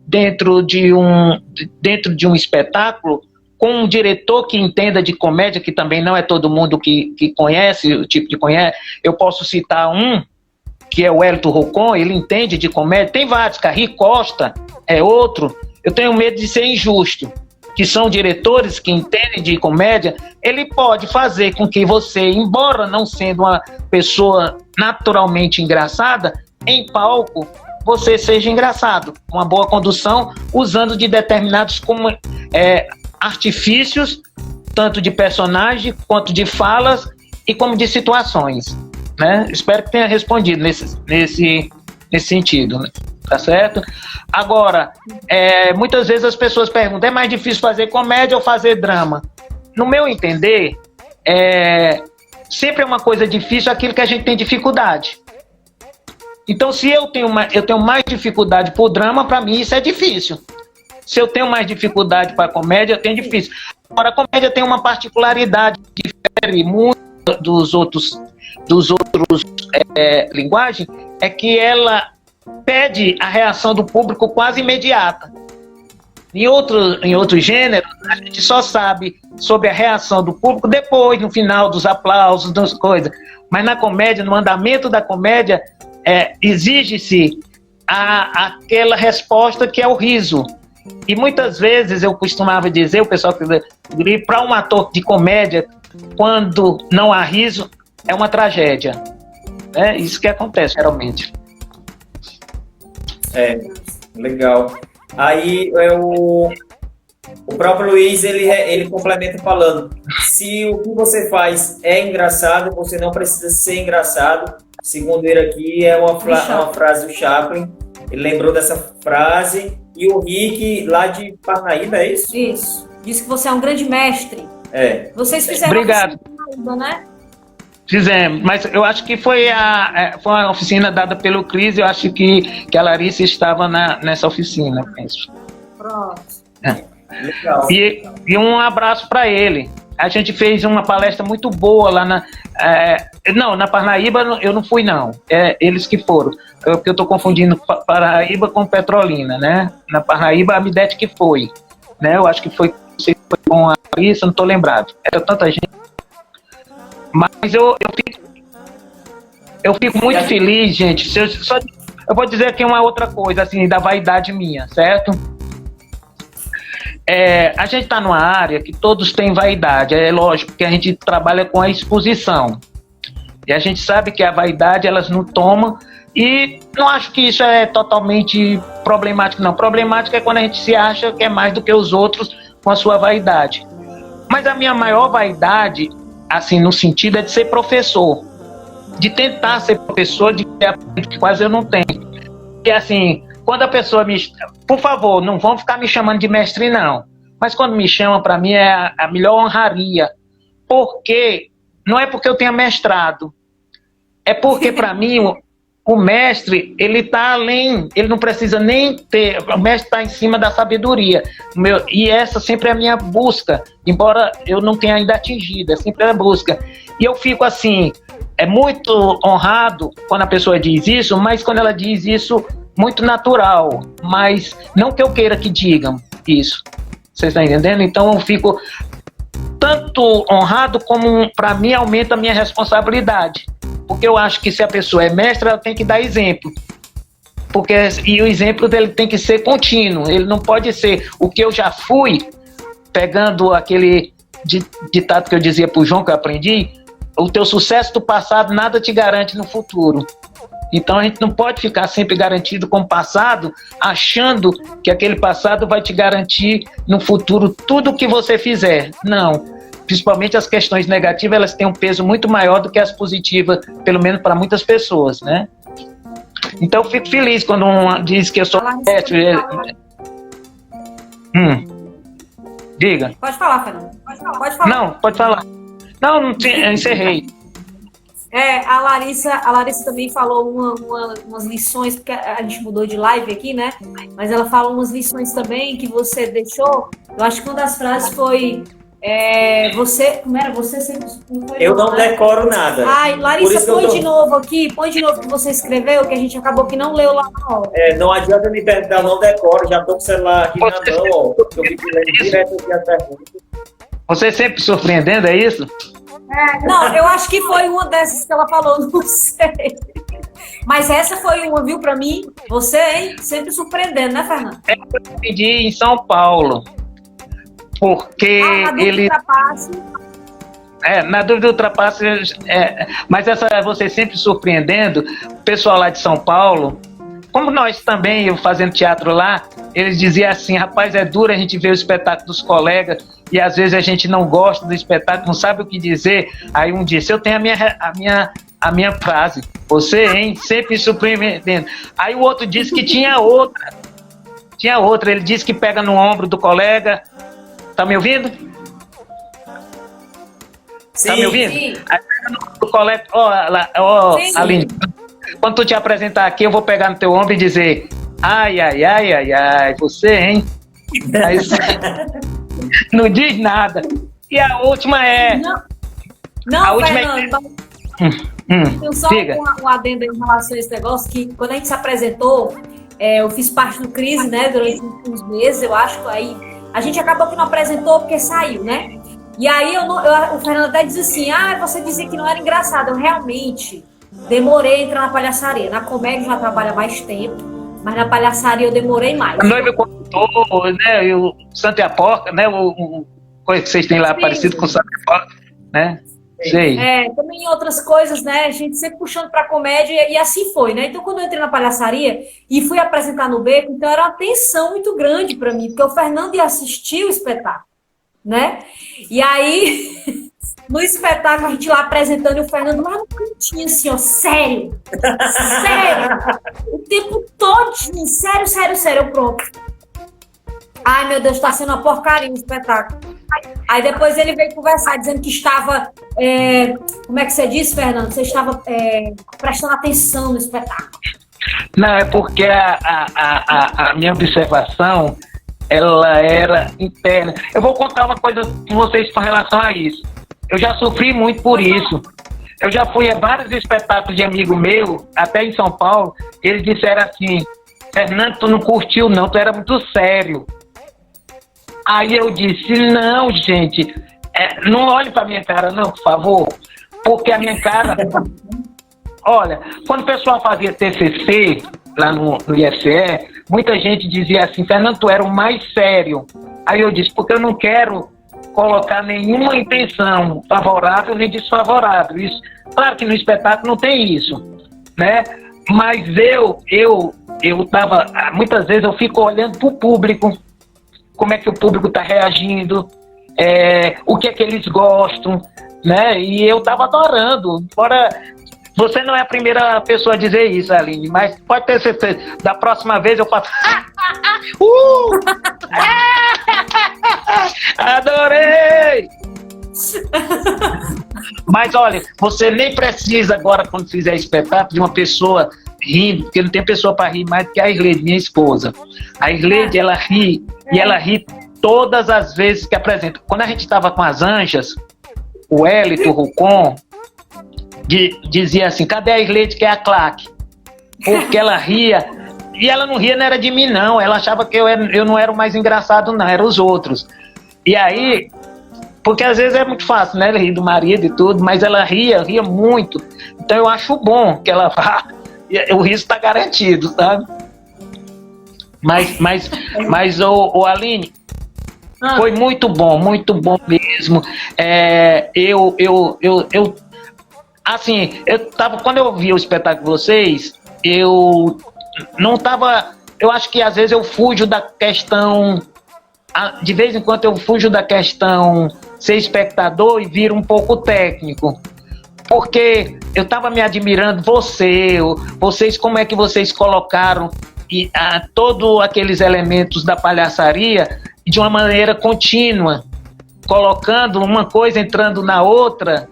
dentro de um espetáculo, com um diretor que entenda de comédia, que também não é todo mundo que conhece o tipo de conhece. Eu posso citar um, que é o Hélito Rocon, ele entende de comédia. Tem vários, Carri Costa é outro. Eu tenho medo de ser injusto, que são diretores que entendem de comédia. Ele pode fazer com que você, embora não sendo uma pessoa naturalmente engraçada, em palco você seja engraçado. Uma boa condução, usando de determinados artifícios, tanto de personagem quanto de falas e como de situações, né? Espero que tenha respondido nesse sentido, né? Tá certo? Agora, muitas vezes as pessoas perguntam, é mais difícil fazer comédia ou fazer drama? No meu entender, sempre é uma coisa difícil aquilo que a gente tem dificuldade. Então, se eu tenho mais dificuldade por drama, para mim isso é difícil. Se eu tenho mais dificuldade para comédia, eu tenho difícil. Agora, a comédia tem uma particularidade que difere muito dos outros linguagens, é que ela pede a reação do público quase imediata. Em outros gêneros, a gente só sabe sobre a reação do público depois, no final dos aplausos, das coisas. Mas na comédia, no andamento da comédia, exige-se aquela resposta que é o riso. E muitas vezes eu costumava dizer, o pessoal que para um ator de comédia, quando não há riso, é uma tragédia. É isso que acontece, geralmente. Legal. Aí o próprio Luiz, ele complementa falando, se o que você faz é engraçado, você não precisa ser engraçado. Segundo ele aqui, é uma frase do Chaplin. Ele lembrou dessa frase. E o Rick, lá de Parnaíba, é isso? Isso. Diz que você é um grande mestre. Vocês fizeram Obrigado. Parnaíba, né? Fizemos, mas eu acho que foi uma oficina dada pelo Cris, eu acho que a Larissa estava nessa oficina, penso. Pronto. Legal. E um abraço para ele. A gente fez uma palestra muito boa lá na Parnaíba, eu não fui não, eles que foram, porque eu estou confundindo Parnaíba com Petrolina, né? Na Parnaíba a Midete que foi, né? Eu acho que foi com a Larissa, não estou lembrado, era tanta gente. Mas eu fico muito feliz, gente. Eu vou dizer aqui uma outra coisa, assim, da vaidade minha, certo? A gente está numa área que todos têm vaidade. É lógico que a gente trabalha com a exposição. E a gente sabe que a vaidade, elas não tomam. E não acho que isso é totalmente problemático, não. Problemático é quando a gente se acha que é mais do que os outros com a sua vaidade. Mas a minha maior vaidade, assim, no sentido, é de ser professor. De tentar ser professor, de que quase eu não tenho. E assim, quando a pessoa por favor, não vão ficar me chamando de mestre, não. Mas quando me chamam, para mim, é a melhor honraria. Porque, não é porque eu tenha mestrado. É porque, para mim, o mestre, ele está além, ele não precisa nem ter, o mestre está em cima da sabedoria. E essa sempre é a minha busca, embora eu não tenha ainda atingido, é sempre a busca. E eu fico assim, muito honrado quando a pessoa diz isso, mas quando ela diz isso, muito natural, mas não que eu queira que digam isso. Vocês estão entendendo? Então eu fico tanto honrado como, para mim, aumenta a minha responsabilidade. Porque eu acho que se a pessoa é mestra, ela tem que dar exemplo. E o exemplo dele tem que ser contínuo. Ele não pode ser o que eu já fui, pegando aquele ditado que eu dizia para o João, que eu aprendi, o teu sucesso do passado nada te garante no futuro. Então a gente não pode ficar sempre garantido com o passado, achando que aquele passado vai te garantir no futuro tudo o que você fizer. Não. Principalmente as questões negativas, elas têm um peso muito maior do que as positivas, pelo menos para muitas pessoas, né? Então eu fico feliz quando um diz que eu sou mestre. Diga. Pode falar, Fernando. Pode falar. Não, pode falar. Não, eu encerrei. A Larissa também falou umas lições, porque a gente mudou de live aqui, né? Mas ela fala umas lições também que você deixou. Eu acho que uma das frases foi: Você, como era? Você sempre... Eu não decoro nada. Ai, Por Larissa, isso que eu põe tô- de novo aqui, põe de novo o que você escreveu, que a gente acabou que não leu lá na hora. Não adianta me perguntar, eu não decoro, já tô com o celular aqui na mão, ó. Eu fico lendo direto aqui as perguntas. Você sempre surpreendendo, é isso? Não, eu acho que foi uma dessas que ela falou, não sei. Mas essa foi uma, viu, pra mim. Você, hein? Sempre surpreendendo, né, Fernando? Eu pedi em São Paulo, porque A dúvida ele... ultrapasse. Na dúvida ultrapassa, mas essa você sempre surpreendendo, o pessoal lá de São Paulo, como nós também, eu fazendo teatro lá, eles diziam assim, rapaz, é duro a gente ver o espetáculo dos colegas, e às vezes a gente não gosta do espetáculo, não sabe o que dizer, aí um disse, eu tenho a minha frase, você, hein, sempre surpreendendo. Aí o outro disse que tinha outra, ele disse que pega no ombro do colega, tá me ouvindo? Sim, Tá me ouvindo? sim. Aí pega no colega, ó, Sim. Aline, quando tu te apresentar aqui, eu vou pegar no teu ombro e dizer, ai, você, hein? Aí, não diz nada. E a última é... Não, A última Fernando, tem só diga. um adendo em relação a esse negócio, que quando a gente se apresentou, eu fiz parte do Crise, né, durante uns meses, eu acho, aí a gente acabou que não apresentou porque saiu, né? E aí o Fernando até diz assim, você dizia que não era engraçado. Eu realmente demorei a entrar na palhaçaria. Na comédia já trabalho há mais tempo, mas na palhaçaria eu demorei mais. A noiva contou, né, e o Santa e a Porca, né, o coisa que vocês têm lá Sim. parecido com o Santa e a Porca, né? Sei. Também em outras coisas, né? A gente sempre puxando pra comédia e assim foi, né? Então, quando eu entrei na palhaçaria e fui apresentar no Beco, então era uma tensão muito grande pra mim, porque o Fernando ia assistir o espetáculo, né? E aí, no espetáculo, a gente lá apresentando e o Fernando lá no cantinho, assim, ó, sério, o tempo todo, sério, eu pronto. Ai, meu Deus, tá sendo uma porcaria o espetáculo. Aí depois ele veio conversar, dizendo que estava, como é que você disse, Fernando? Você estava prestando atenção no espetáculo. Não, é porque a minha observação, ela era interna. Eu vou contar uma coisa com vocês com relação a isso. Eu já sofri muito por isso. Eu já fui a vários espetáculos de amigo meu, até em São Paulo, eles disseram assim, Fernando, tu não curtiu não, tu era muito sério. Aí eu disse, não, gente, não olhe pra minha cara não, por favor, porque a minha cara... Olha, quando o pessoal fazia TCC lá no IFCE, muita gente dizia assim, Fernando, tu era o mais sério. Aí eu disse, porque eu não quero colocar nenhuma intenção favorável nem desfavorável. Isso, claro que no espetáculo não tem isso, né? Mas eu tava, muitas vezes eu fico olhando pro público, como é que o público está reagindo, o que é que eles gostam, né? E eu estava adorando. Embora você não é a primeira pessoa a dizer isso, Aline, mas pode ter certeza, da próxima vez eu faço... Adorei! Mas olha, você nem precisa agora, quando fizer espetáculo, de uma pessoa rindo, porque não tem pessoa para rir mais do que a Irlede, minha esposa. A Irlede, ela ri, e ela ri todas as vezes que apresenta. Quando a gente estava com as anjas, o Hélito, o Rucon, dizia assim, cadê a Irlede que é a claque? Porque ela ria, e ela não ria, não era de mim não, ela achava que eu não era o mais engraçado não, eram os outros. E aí, porque às vezes é muito fácil, né, rir do marido e tudo, mas ela ria muito. Então eu acho bom que ela vá, o riso está garantido, sabe? Mas o Aline, foi muito bom mesmo. Assim, quando eu vi o espetáculo de vocês, eu não tava, eu acho que às vezes eu fujo da questão, de vez em quando eu fujo da questão ser espectador e viro um pouco técnico. Porque eu estava me admirando vocês, como é que vocês colocaram todos aqueles elementos da palhaçaria de uma maneira contínua, colocando uma coisa entrando na outra,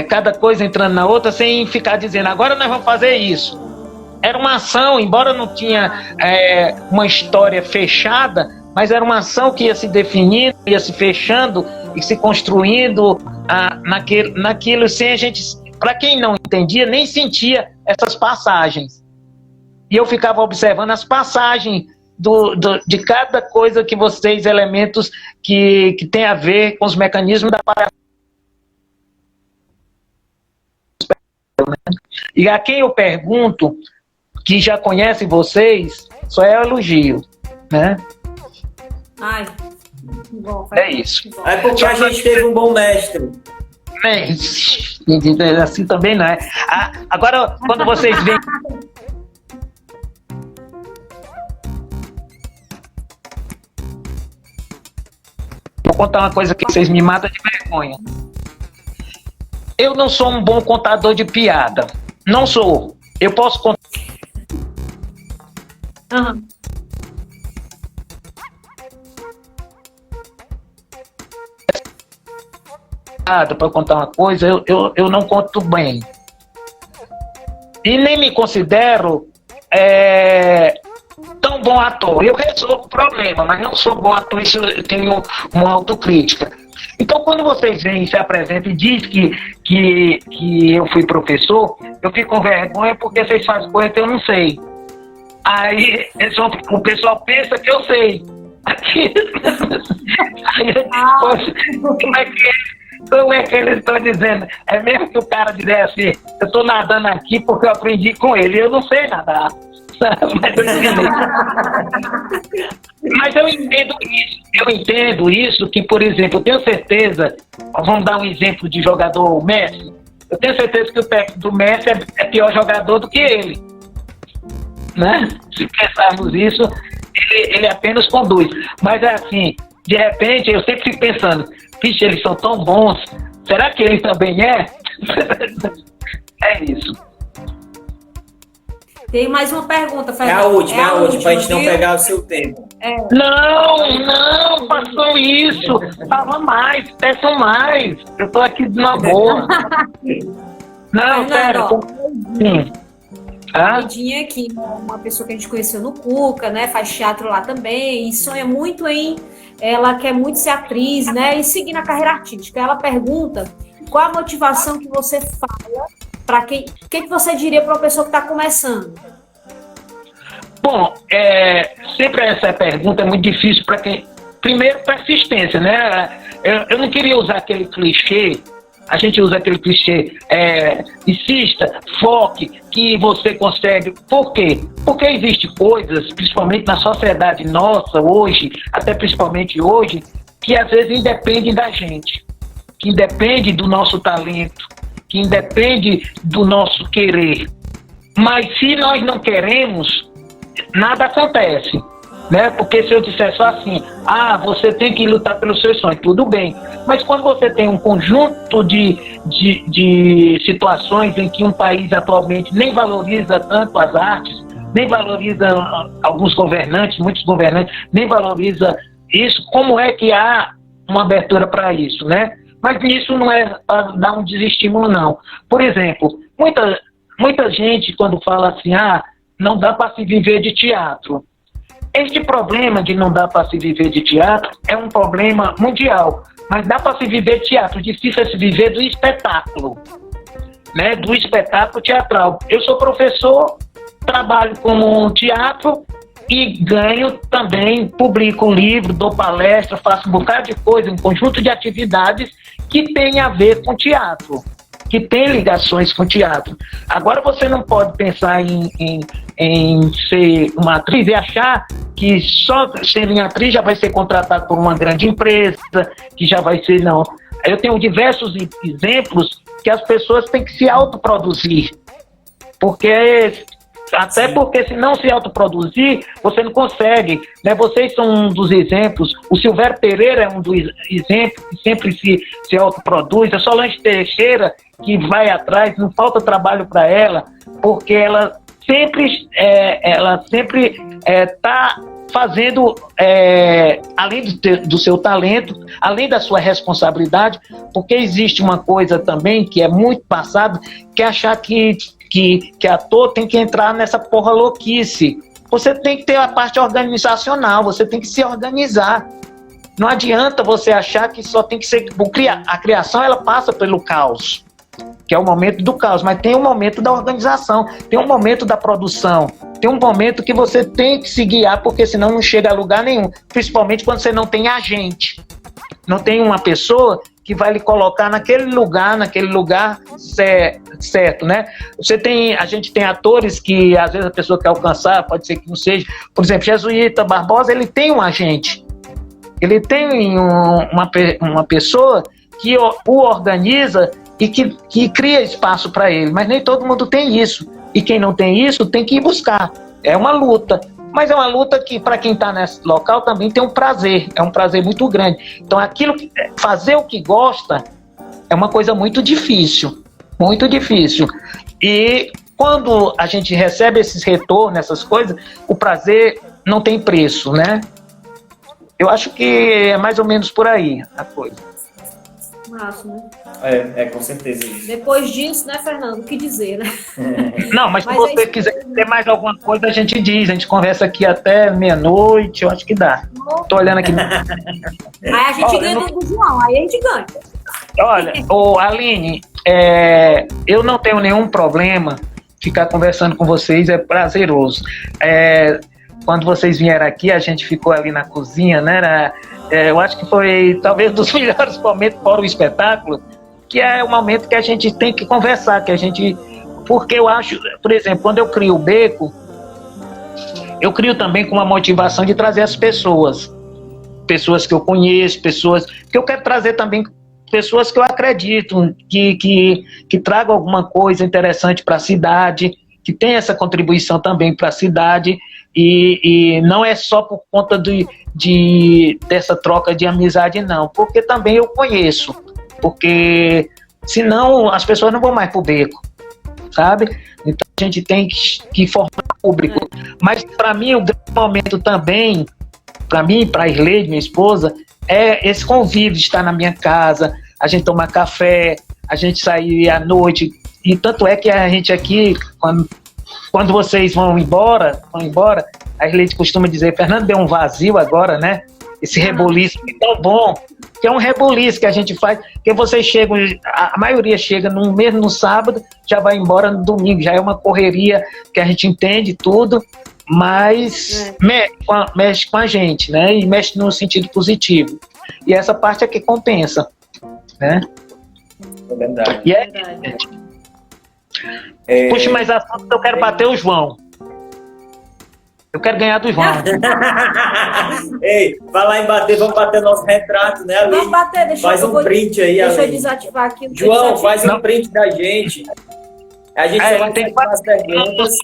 cada coisa entrando na outra, sem ficar dizendo, agora nós vamos fazer isso. Era uma ação, embora não tinha uma história fechada, mas era uma ação que ia se definindo, ia se fechando e se construindo naquilo sem a gente, para quem não entendia, nem sentia essas passagens. E eu ficava observando as passagens de cada coisa que vocês, elementos que tem a ver com os mecanismos da palhaçada. E a quem eu pergunto, que já conhece vocês, só é elogio, né? Ai, que bom. É isso. É porque a gente teve um bom mestre. Assim também não é. Agora, quando vocês veem... Vou contar uma coisa que vocês me matam de vergonha. Eu não sou um bom contador de piada. Não sou. Eu posso contar... Uhum. Para contar uma coisa, eu não conto bem. E nem me considero tão bom ator. Eu resolvo o problema, mas não sou bom ator, isso eu tenho uma autocrítica. Então, quando vocês vêm e se apresentam e dizem que eu fui professor, eu fico com vergonha porque vocês fazem coisa que eu não sei. Aí o pessoal pensa que eu sei. Aí, como é que eles estão dizendo? É mesmo que o cara dizer assim, eu estou nadando aqui porque eu aprendi com ele, eu não sei nadar. Mas eu entendo isso, que, por exemplo, eu tenho certeza, vamos dar um exemplo de jogador Messi, eu tenho certeza que o técnico do Messi é pior jogador do que ele, né? Se pensarmos isso, ele apenas conduz, mas assim, de repente eu sempre fico pensando, vixe, eles são tão bons, será que ele também é? É isso. Tem mais uma pergunta, Fernando. É a última, pra gente não viu? pegar o seu tempo. Não, façam isso. Fala mais, peçam mais. Eu tô aqui de uma boa. Não, sério. Lidinha aqui, uma pessoa que a gente conheceu no Cuca, né? Faz teatro lá também e sonha muito em... Ela quer muito ser atriz, né? E seguir na carreira artística. Ela pergunta qual a motivação que você fala para quem... O que você diria para uma pessoa que está começando? Bom, sempre essa pergunta é muito difícil para quem... Primeiro, persistência, né? Eu não queria usar aquele clichê. A gente usa aquele clichê, insista, foque, que você consegue. Por quê? Porque existem coisas, principalmente na sociedade nossa hoje, até principalmente hoje, que às vezes independem da gente, que independe do nosso talento, que independe do nosso querer. Mas se nós não queremos, nada acontece. Né? Porque se eu disser só assim, você tem que lutar pelos seus sonhos, tudo bem. Mas quando você tem um conjunto de situações em que um país atualmente nem valoriza tanto as artes, nem valoriza alguns governantes, muitos governantes, nem valoriza isso, como é que há uma abertura para isso, né? Mas isso não é para dar um desestímulo, não. Por exemplo, muita gente quando fala assim, não dá para se viver de teatro. Este problema de não dar para se viver de teatro é um problema mundial, mas dá para se viver de teatro, difícil é se viver do espetáculo, né? Do espetáculo teatral. Eu sou professor, trabalho com teatro e ganho também, publico livro, dou palestra, faço um bocado de coisa, um conjunto de atividades que tem a ver com teatro, que tem ligações com teatro. Agora você não pode pensar em ser uma atriz e achar que só sendo atriz já vai ser contratado por uma grande empresa, que já vai ser, não. Eu tenho diversos exemplos que as pessoas têm que se autoproduzir, porque se não se autoproduzir, você não consegue, né? Vocês são um dos exemplos, o Silvério Pereira é um dos exemplos que sempre se autoproduz, a Solange Teixeira que vai atrás, não falta trabalho para ela, porque ela sempre está fazendo, além do seu talento, além da sua responsabilidade, porque existe uma coisa também que é muito passado, que é achar que ator tem que entrar nessa porra louquice, você tem que ter a parte organizacional, você tem que se organizar. Não adianta você achar que só tem que ser... A criação, ela passa pelo caos, que é o momento do caos, mas tem um momento da organização, tem um momento da produção, tem um momento que você tem que se guiar, porque senão não chega a lugar nenhum, principalmente quando você não tem agente, não tem uma pessoa que vai lhe colocar naquele lugar certo, né? A gente tem atores que às vezes a pessoa quer alcançar, pode ser que não seja, por exemplo, Jesuíta Barbosa, ele tem um agente, ele tem uma pessoa que o organiza e que cria espaço para ele, mas nem todo mundo tem isso, e quem não tem isso tem que ir buscar, é uma luta, mas é uma luta que para quem está nesse local também tem um prazer, é um prazer muito grande. Então fazer o que gosta é uma coisa muito difícil, e quando a gente recebe esses retornos, essas coisas, o prazer não tem preço, né? Eu acho que é mais ou menos por aí a coisa. Massa, né? Com certeza isso. Depois disso, né, Fernando? O que dizer, né? Não, mas se você quiser ter mais alguma coisa, a gente diz. A gente conversa aqui até meia-noite, eu acho que dá. Tô olhando aqui. Aí a gente ganha do João, aí a gente ganha. Olha, Aline, eu não tenho nenhum problema ficar conversando com vocês, é prazeroso. Quando vocês vieram aqui, a gente ficou ali na cozinha, né? Eu acho que foi talvez dos melhores momentos fora o espetáculo, que é o momento que a gente tem que conversar, porque eu acho, por exemplo, quando eu crio o Beco, eu crio também com uma motivação de trazer as pessoas que eu conheço, pessoas que eu quero trazer também, pessoas que eu acredito, que tragam alguma coisa interessante para a cidade, que tem essa contribuição também para a cidade, e não é só por conta dessa troca de amizade, não, porque também eu conheço, porque senão as pessoas não vão mais pro Beco, sabe? Então a gente tem que formar público. Mas para mim o grande momento também, para mim, para a Irleide, minha esposa, é esse convívio de estar na minha casa, a gente tomar café, a gente sair à noite, e tanto é que a gente aqui, quando vocês vão embora, a Irleide costuma dizer, Fernando, deu um vazio agora, né? Esse reboliço é tão bom, que é um reboliço que a gente faz, que vocês chegam, a maioria chega mesmo no sábado, já vai embora no domingo, já é uma correria que a gente entende tudo, mas mexe com a gente, né? E mexe no sentido positivo. E essa parte é que compensa, né? É verdade. E puxa, mas assunto que eu quero bater o João. Eu quero ganhar do João. Ei, vai lá em bater, vamos bater nosso retrato, né, Ali? Vamos bater, faz um print aí, deixa Ali. eu desativar aqui. João, faz um print da gente. A gente só vai ter as perguntas.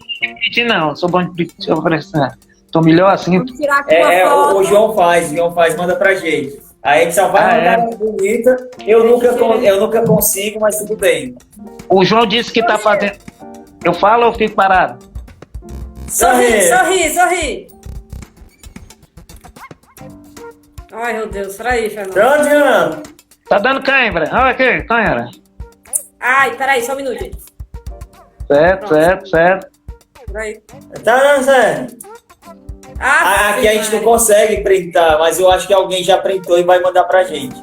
Não, sou bom de print, deixa eu prestar. Tô melhor assim. Vamos tirar aqui uma foto. O João faz, manda pra gente. Aí a gente só vai mandar uma bonita. Eu nunca consigo, mas tudo bem. O João disse que tá fazendo. Eu falo ou fico parado? Sorri. Ai, meu Deus, peraí, Fernando. Pronto, João. Tá dando cãibra. Olha aqui, cãibra. Ai, peraí, só um minuto. Certo. Peraí. Tá dando certo. Aqui a gente não consegue printar, mas eu acho que alguém já printou e vai mandar pra gente.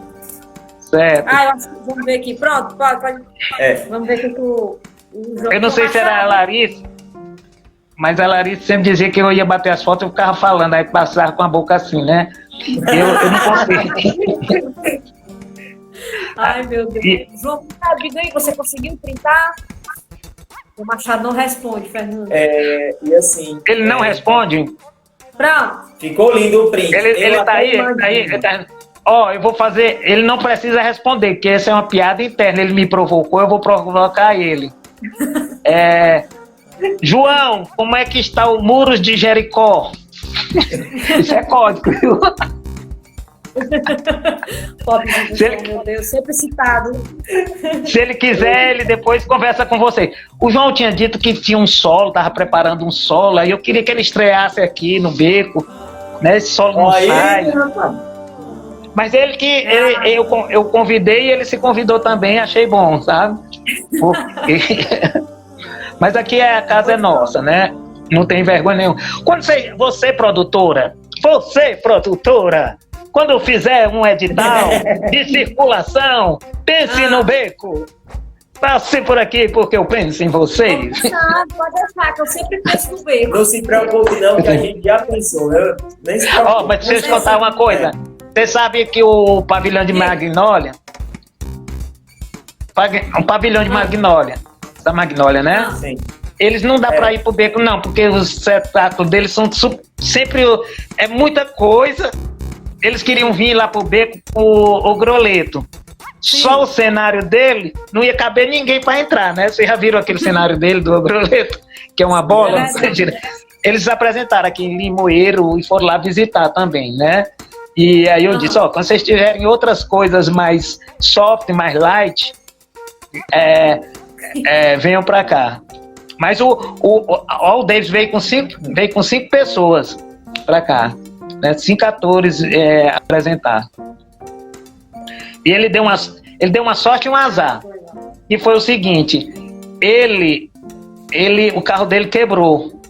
Certo. Eu acho que vamos ver aqui. Pronto, pode. Vamos ver que tu. Eu não sei se era a Larissa, mas a Larissa sempre dizia que eu ia bater as fotos, eu ficava falando, aí passava com a boca assim, né? Eu não consigo. Ai, meu Deus. João, diga aí, você conseguiu printar? O Machado não responde, Fernando. E assim... Ele não responde? Pronto. Ficou lindo o print. Ele tá aí. Eu vou fazer... Ele não precisa responder, porque essa é uma piada interna. Ele me provocou, eu vou provocar ele. João, como é que está o Muros de Jericó? Isso é código, viu? Meu Deus, sempre citado. Se ele quiser, ele depois conversa com você. O João tinha dito que tinha um solo, estava preparando um solo, aí eu queria que ele estreasse aqui no Beco, né? Esse solo não sai. Mas eu convidei e ele se convidou também, achei bom, sabe? Mas aqui a casa é nossa, né? Não tem vergonha nenhuma. Quando você, produtora, quando fizer um edital de circulação, pense no beco. Passe por aqui porque eu penso em vocês. Pode deixar, que eu sempre penso no beco. Não se preocupe não, que a gente já pensou. Nem se preocupe. Mas deixa eu te contar uma coisa. Você sabe que o pavilhão de Magnólia, um pavilhão de Magnólia, da Magnólia, né? Sim. Eles não dá pra ir pro beco, não, porque os espetáculos deles são sempre é muita coisa. Eles queriam vir lá pro beco o Groleto. Sim. Só o cenário dele não ia caber ninguém pra entrar, né? Vocês já viram aquele cenário dele do Groleto, que é uma bola? Eles apresentaram aqui em Limoeiro e foram lá visitar também, né? E aí eu disse, quando vocês tiverem outras coisas mais soft, mais light, venham pra cá. Mas o Davis veio com cinco pessoas pra cá, né? 5 atores apresentar. E ele deu uma sorte e um azar. E foi o seguinte, o carro dele quebrou.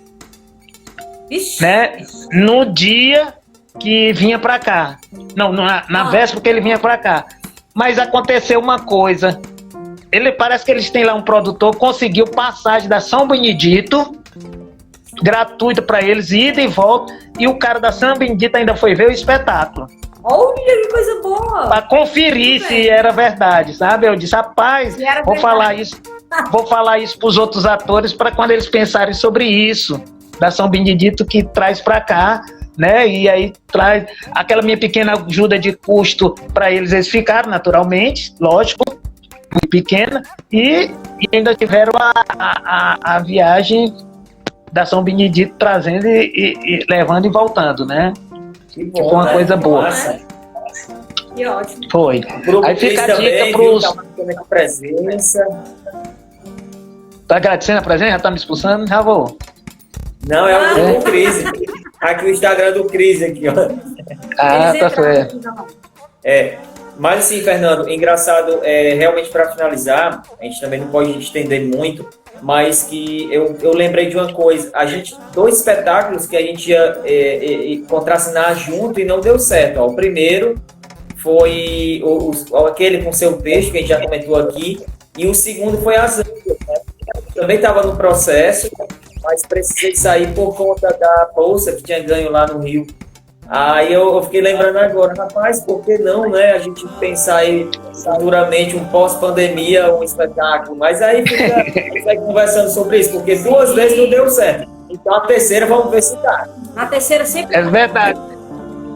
Ixi. Né? No dia que vinha pra cá. Não, na véspera que ele vinha pra cá. Mas aconteceu uma coisa. Parece que eles têm lá um produtor, conseguiu passagem da São Benedito, gratuita para eles, ida e volta, e o cara da São Benedito ainda foi ver o espetáculo. Olha, que coisa boa! Para conferir se era verdade, sabe? Eu disse, rapaz, vou falar isso para os outros atores, para quando eles pensarem sobre isso, da São Benedito que traz para cá, né? E aí traz aquela minha pequena ajuda de custo para eles ficaram, naturalmente, lógico, muito pequena, e ainda tiveram a viagem da São Benedito trazendo e levando e voltando, né? Que bom, ficou uma coisa boa. Que ótimo. Foi. Aí fica a dica pros... Tá presença. Tá agradecendo a presença? Já tá me expulsando? Já vou. Não, é o Cris. Aqui o Instagram do Cris aqui, ó. Tá certo. Mas assim, Fernando, engraçado, realmente para finalizar, a gente também não pode estender muito, mas que eu lembrei de uma coisa, dois espetáculos que a gente ia contracenar junto e não deu certo. Ó. O primeiro foi aquele com seu texto, que a gente já comentou aqui, e o segundo foi As Ângelas, né? Também estava no processo, mas precisei sair por conta da bolsa que tinha ganho lá no Rio. Aí eu fiquei lembrando agora, rapaz, por que não, né? A gente pensar aí futuramente um pós-pandemia, um espetáculo. Mas aí fica conversando sobre isso, porque 2 vezes não deu certo. Então a terceira vamos ver se dá. Na terceira sempre. É verdade.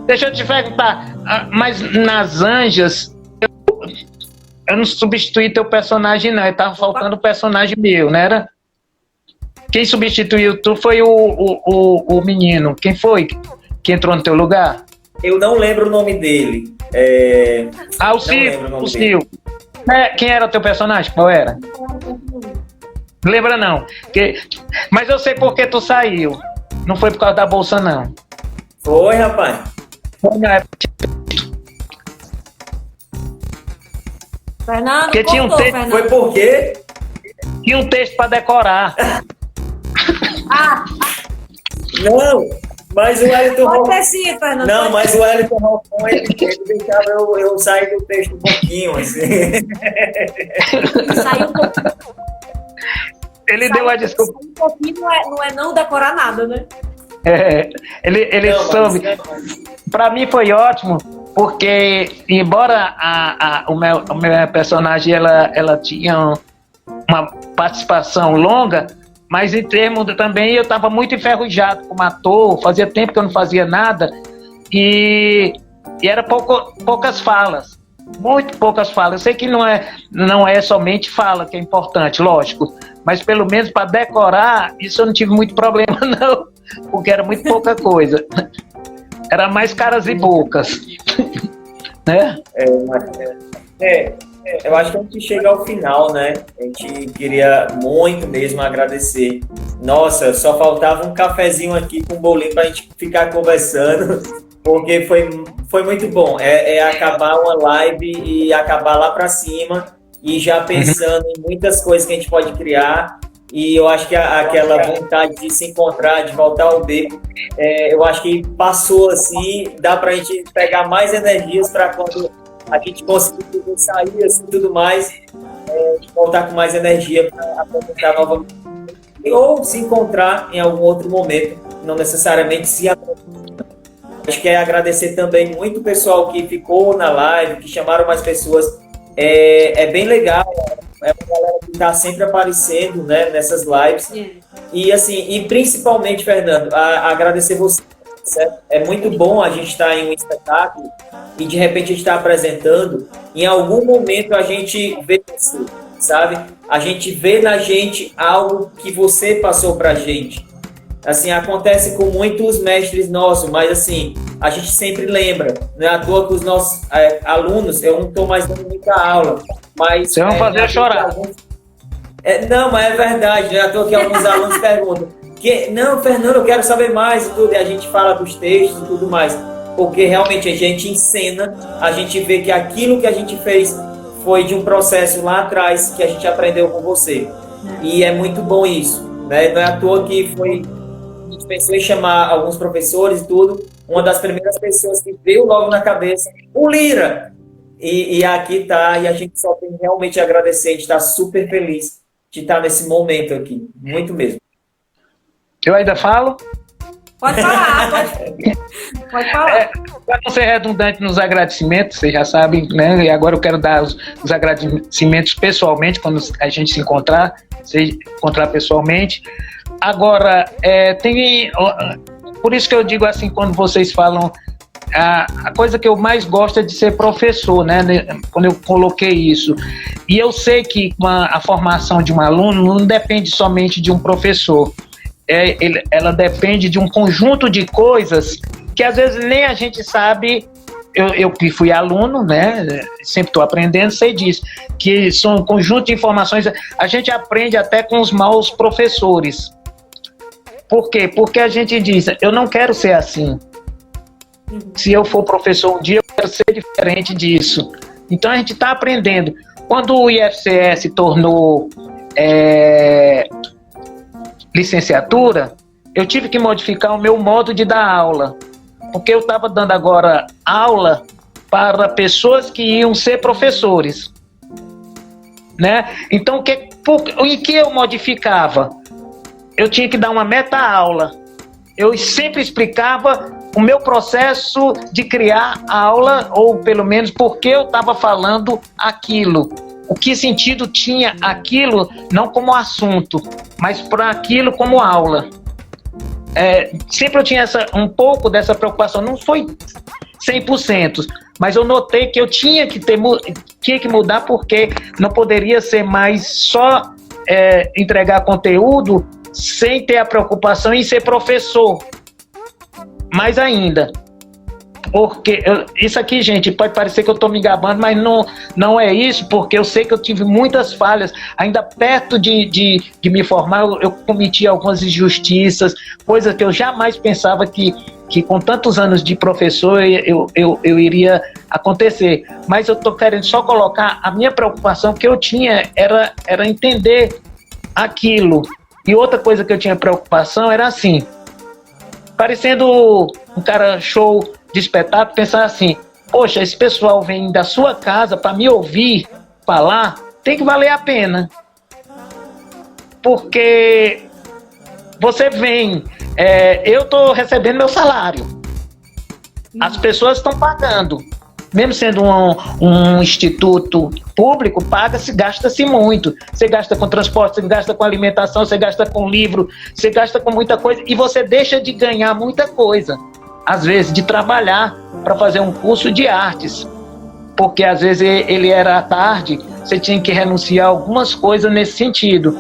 Deixa eu te perguntar, mas nas Anjas, eu não substituí teu personagem, não. Tava faltando o personagem meu, não era? Quem substituiu tu foi o menino. Quem foi que entrou no teu lugar? Eu não lembro o nome dele. O Sil. Quem era o teu personagem? Qual era? Lembra não. Mas eu sei por que tu saiu. Não foi por causa da bolsa, não. Foi, rapaz. Foi na época. Fernando, porque tinha um texto. Fernando. Foi por quê? Tinha um texto para decorar. Não, mas o Wellington Pode ter sido, Fernando. Não, mas o Wellington Rocon, ele deixava eu sair do texto um pouquinho, assim. Saiu um pouquinho. Ele deu a desculpa. Um pouquinho não decorar nada, né? Ele não, soube. Para mim foi ótimo, porque embora o meu personagem ela tinha uma participação longa, mas em termos também eu estava muito enferrujado como ator, fazia tempo que eu não fazia nada e era poucas falas, muito poucas falas. Eu sei que não é somente fala que é importante, lógico, mas pelo menos para decorar, isso eu não tive muito problema não, porque era muito pouca coisa. Era mais caras e bocas, né? Eu acho que a gente chega ao final, né? A gente queria muito mesmo agradecer. Nossa, só faltava um cafezinho aqui com um bolinho pra gente ficar conversando, porque foi muito bom. Acabar uma live e acabar lá pra cima e já pensando em muitas coisas que a gente pode criar. E eu acho que aquela vontade de se encontrar, de voltar ao beco, eu acho que passou assim, dá pra gente pegar mais energias para quando a gente conseguir sair assim, tudo mais, voltar com mais energia para apresentar novamente. Ou se encontrar em algum outro momento, não necessariamente se acho que é agradecer também muito o pessoal que ficou na live, que chamaram mais pessoas. É bem legal, é uma galera que está sempre aparecendo, né, nessas lives. E assim, e principalmente, Fernando, agradecer você, certo? É muito bom a gente estar em um espetáculo e de repente a gente está apresentando, em algum momento a gente vê você, sabe? A gente vê na gente algo que você passou pra gente. Assim, acontece com muitos mestres nossos, mas assim, a gente sempre lembra, não é à toa que os nossos alunos, eu não estou mais dando muita aula, mas... Vocês vão fazer eu chorar. Não, mas é verdade, não é à toa que alguns alunos perguntam, não, Fernando, eu quero saber mais e tudo, e a gente fala dos textos e tudo mais, porque realmente a gente encena, a gente vê que aquilo que a gente fez foi de um processo lá atrás que a gente aprendeu com você, e é muito bom isso, né? Não é à toa que foi... A gente pensou em chamar alguns professores e tudo. Uma das primeiras pessoas que veio logo na cabeça, o Lira. E aqui tá, e a gente só tem realmente a agradecer, a gente está super feliz de estar nesse momento aqui. Muito mesmo. Eu ainda falo? Pode falar, pode falar. Para não ser redundante nos agradecimentos, vocês já sabem, né? E agora eu quero dar os agradecimentos pessoalmente, quando a gente se encontrar pessoalmente. Agora, por isso que eu digo assim, quando vocês falam, a coisa que eu mais gosto é de ser professor, né? Quando eu coloquei isso. E eu sei que a formação de um aluno não depende somente de um professor. Ela depende de um conjunto de coisas que às vezes nem a gente sabe. Eu que fui aluno, né, sempre estou aprendendo, sei disso, que são um conjunto de informações, a gente aprende até com os maus professores. Por quê? Porque a gente diz, eu não quero ser assim. Se eu for professor um dia, eu quero ser diferente disso. Então a gente está aprendendo. Quando o IFCE se tornou licenciatura, eu tive que modificar o meu modo de dar aula. Porque eu estava dando agora aula para pessoas que iam ser professores, né? Então, em que eu modificava? Eu tinha que dar uma meta-aula. Eu sempre explicava o meu processo de criar a aula, ou pelo menos por que eu estava falando aquilo. O que sentido tinha aquilo, não como assunto, mas para aquilo como aula. Sempre eu tinha um pouco dessa preocupação, não foi 100%, mas eu notei que eu tinha que mudar, porque não poderia ser mais só entregar conteúdo sem ter a preocupação em ser professor. Mais ainda, porque isso aqui, gente, pode parecer que eu estou me gabando, mas não é isso, porque eu sei que eu tive muitas falhas, ainda perto de me formar, eu cometi algumas injustiças, coisas que eu jamais pensava que com tantos anos de professor eu iria acontecer, mas eu estou querendo só colocar a minha preocupação que eu tinha era entender aquilo. E outra coisa que eu tinha preocupação era assim, parecendo um cara show de espetáculo, pensar assim, poxa, esse pessoal vem da sua casa para me ouvir falar, tem que valer a pena. Porque você vem, eu estou recebendo meu salário, as pessoas estão pagando, mesmo sendo um instituto público, gasta-se muito. Você gasta com transporte, você gasta com alimentação, você gasta com livro, você gasta com muita coisa, e você deixa de ganhar muita coisa. Às vezes, de trabalhar para fazer um curso de artes, porque às vezes ele era à tarde, você tinha que renunciar a algumas coisas nesse sentido.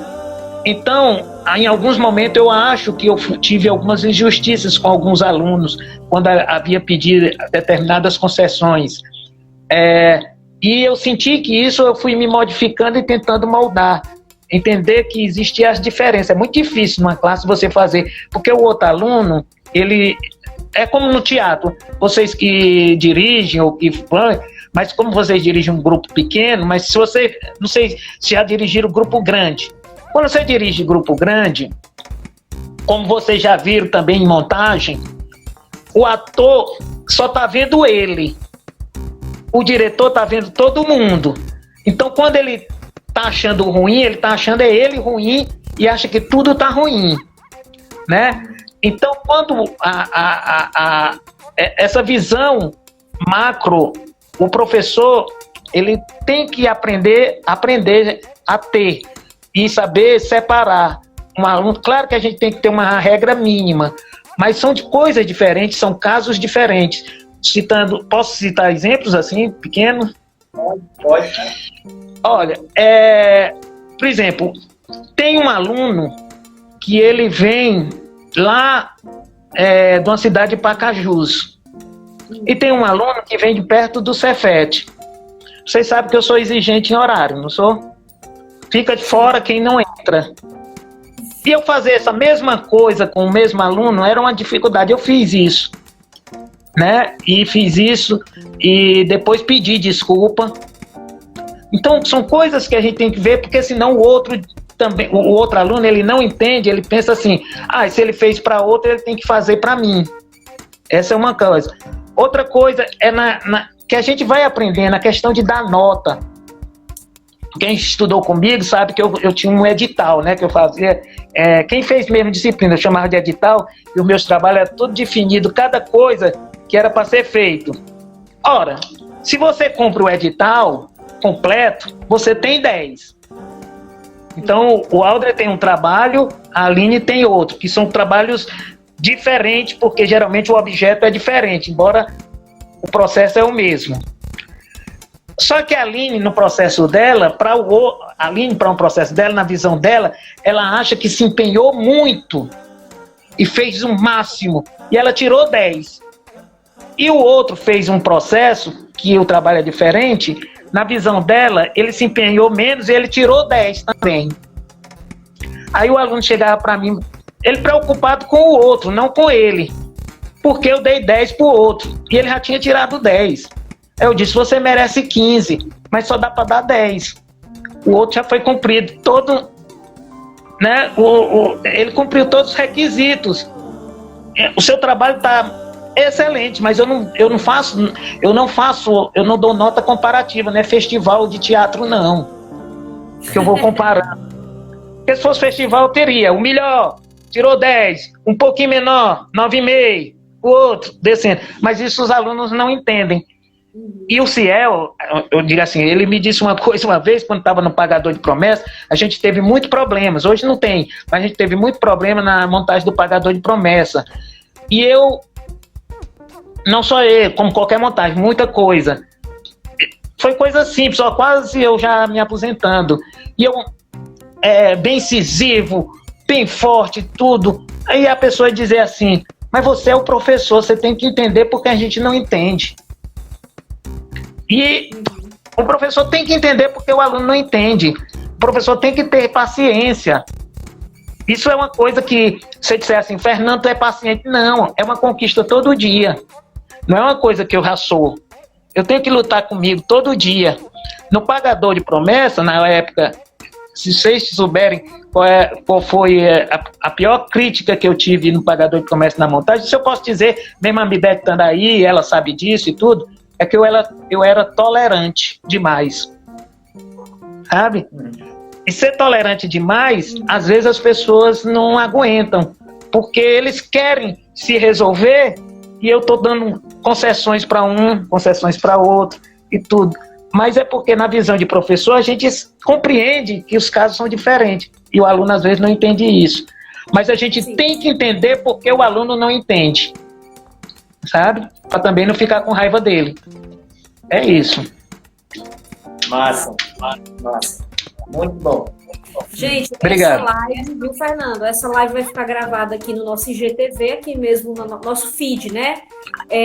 Então, em alguns momentos eu acho que eu tive algumas injustiças com alguns alunos, quando havia pedido determinadas concessões. E eu senti que isso eu fui me modificando e tentando moldar, entender que existiam as diferenças. É muito difícil numa classe você fazer, porque o outro aluno, ele... É como no teatro, vocês que dirigem ou que vão, mas como vocês dirigem um grupo pequeno, mas se você, não sei se já dirigiram um grupo grande, Quando você dirige grupo grande, como vocês já viram também em montagem, o ator só tá vendo ele. O diretor tá vendo todo mundo. Então, quando ele tá achando ruim, ele tá achando ele ruim e acha que tudo tá ruim, né? Então, quando essa visão macro, o professor, ele tem que aprender a ter e saber separar um aluno. Claro que a gente tem que ter uma regra mínima, mas são de coisas diferentes, são casos diferentes. Posso citar exemplos assim, pequenos? Pode. Olha, por exemplo, tem um aluno que ele vem lá de uma cidade de Pacajus. E tem um aluno que vem de perto do Cefete. Vocês sabem que eu sou exigente em horário, não sou? Fica de fora quem não entra. E eu fazer essa mesma coisa com o mesmo aluno era uma dificuldade. Eu fiz isso, né? E fiz isso e depois pedi desculpa. Então, são coisas que a gente tem que ver, porque senão o outro aluno, ele não entende, ele pensa assim, se ele fez para outro, ele tem que fazer para mim. Essa é uma coisa. Outra coisa é que a gente vai aprender na questão de dar nota. Quem estudou comigo sabe que eu tinha um edital, né, que eu fazia. Quem fez mesmo disciplina, eu chamava de edital, e os meus trabalhos eram tudo definido, cada coisa que era para ser feito. Ora, se você compra o edital completo, você tem 10. Então, o Aldre tem um trabalho, a Aline tem outro, que são trabalhos diferentes, porque geralmente o objeto é diferente, embora o processo é o mesmo. Só que a Aline, no processo dela, para um processo dela, na visão dela, ela acha que se empenhou muito e fez o máximo, e ela tirou 10. E o outro fez um processo, que o trabalho é diferente, na visão dela, ele se empenhou menos e ele tirou 10 também. Aí o aluno chegava para mim, ele preocupado com o outro, não com ele, porque eu dei 10 para o outro, e ele já tinha tirado 10. Eu disse, você merece 15, mas só dá para dar 10. O outro já foi cumprido todo, né? Ele cumpriu todos os requisitos. O seu trabalho está excelente, mas eu não dou nota comparativa, não é festival de teatro não, que eu vou comparar. Porque se fosse festival eu teria o melhor, tirou 10, um pouquinho menor, 9,5, o outro descendo, mas isso os alunos não entendem. E o Ciel, eu digo assim, ele me disse uma coisa uma vez, quando estava no Pagador de Promessa, a gente teve muitos problemas, hoje não tem, mas a gente teve muito problema na montagem do Pagador de Promessa. E eu, não só ele, como qualquer montagem, muita coisa. Foi coisa simples, ó, quase eu já me aposentando. E eu, bem incisivo, bem forte, tudo. Aí a pessoa dizer assim, mas você é o professor, você tem que entender porque a gente não entende. E o professor tem que entender porque o aluno não entende. O professor tem que ter paciência. Isso é uma coisa que, se você disser assim, Fernando, tu é paciente. Não, é uma conquista todo dia. Não é uma coisa que eu já sou. Eu tenho que lutar comigo todo dia. No Pagador de Promessa, na época, se vocês souberem qual foi a pior crítica que eu tive no Pagador de Promessa na montagem, se eu posso dizer, mesmo a Mibete estando aí, ela sabe disso e tudo, é que eu era tolerante demais. Sabe? E ser tolerante demais, às vezes as pessoas não aguentam, porque eles querem se resolver e eu estou dando concessões para um, concessões para outro e tudo. Mas é porque na visão de professor a gente compreende que os casos são diferentes e o aluno às vezes não entende isso. Mas a gente tem que entender porque o aluno não entende, sabe? Para também não ficar com raiva dele. É isso. Massa. Muito bom. Gente, obrigado. Essa live, viu, Fernando? Essa live vai ficar gravada aqui no nosso IGTV, aqui mesmo no nosso feed, né?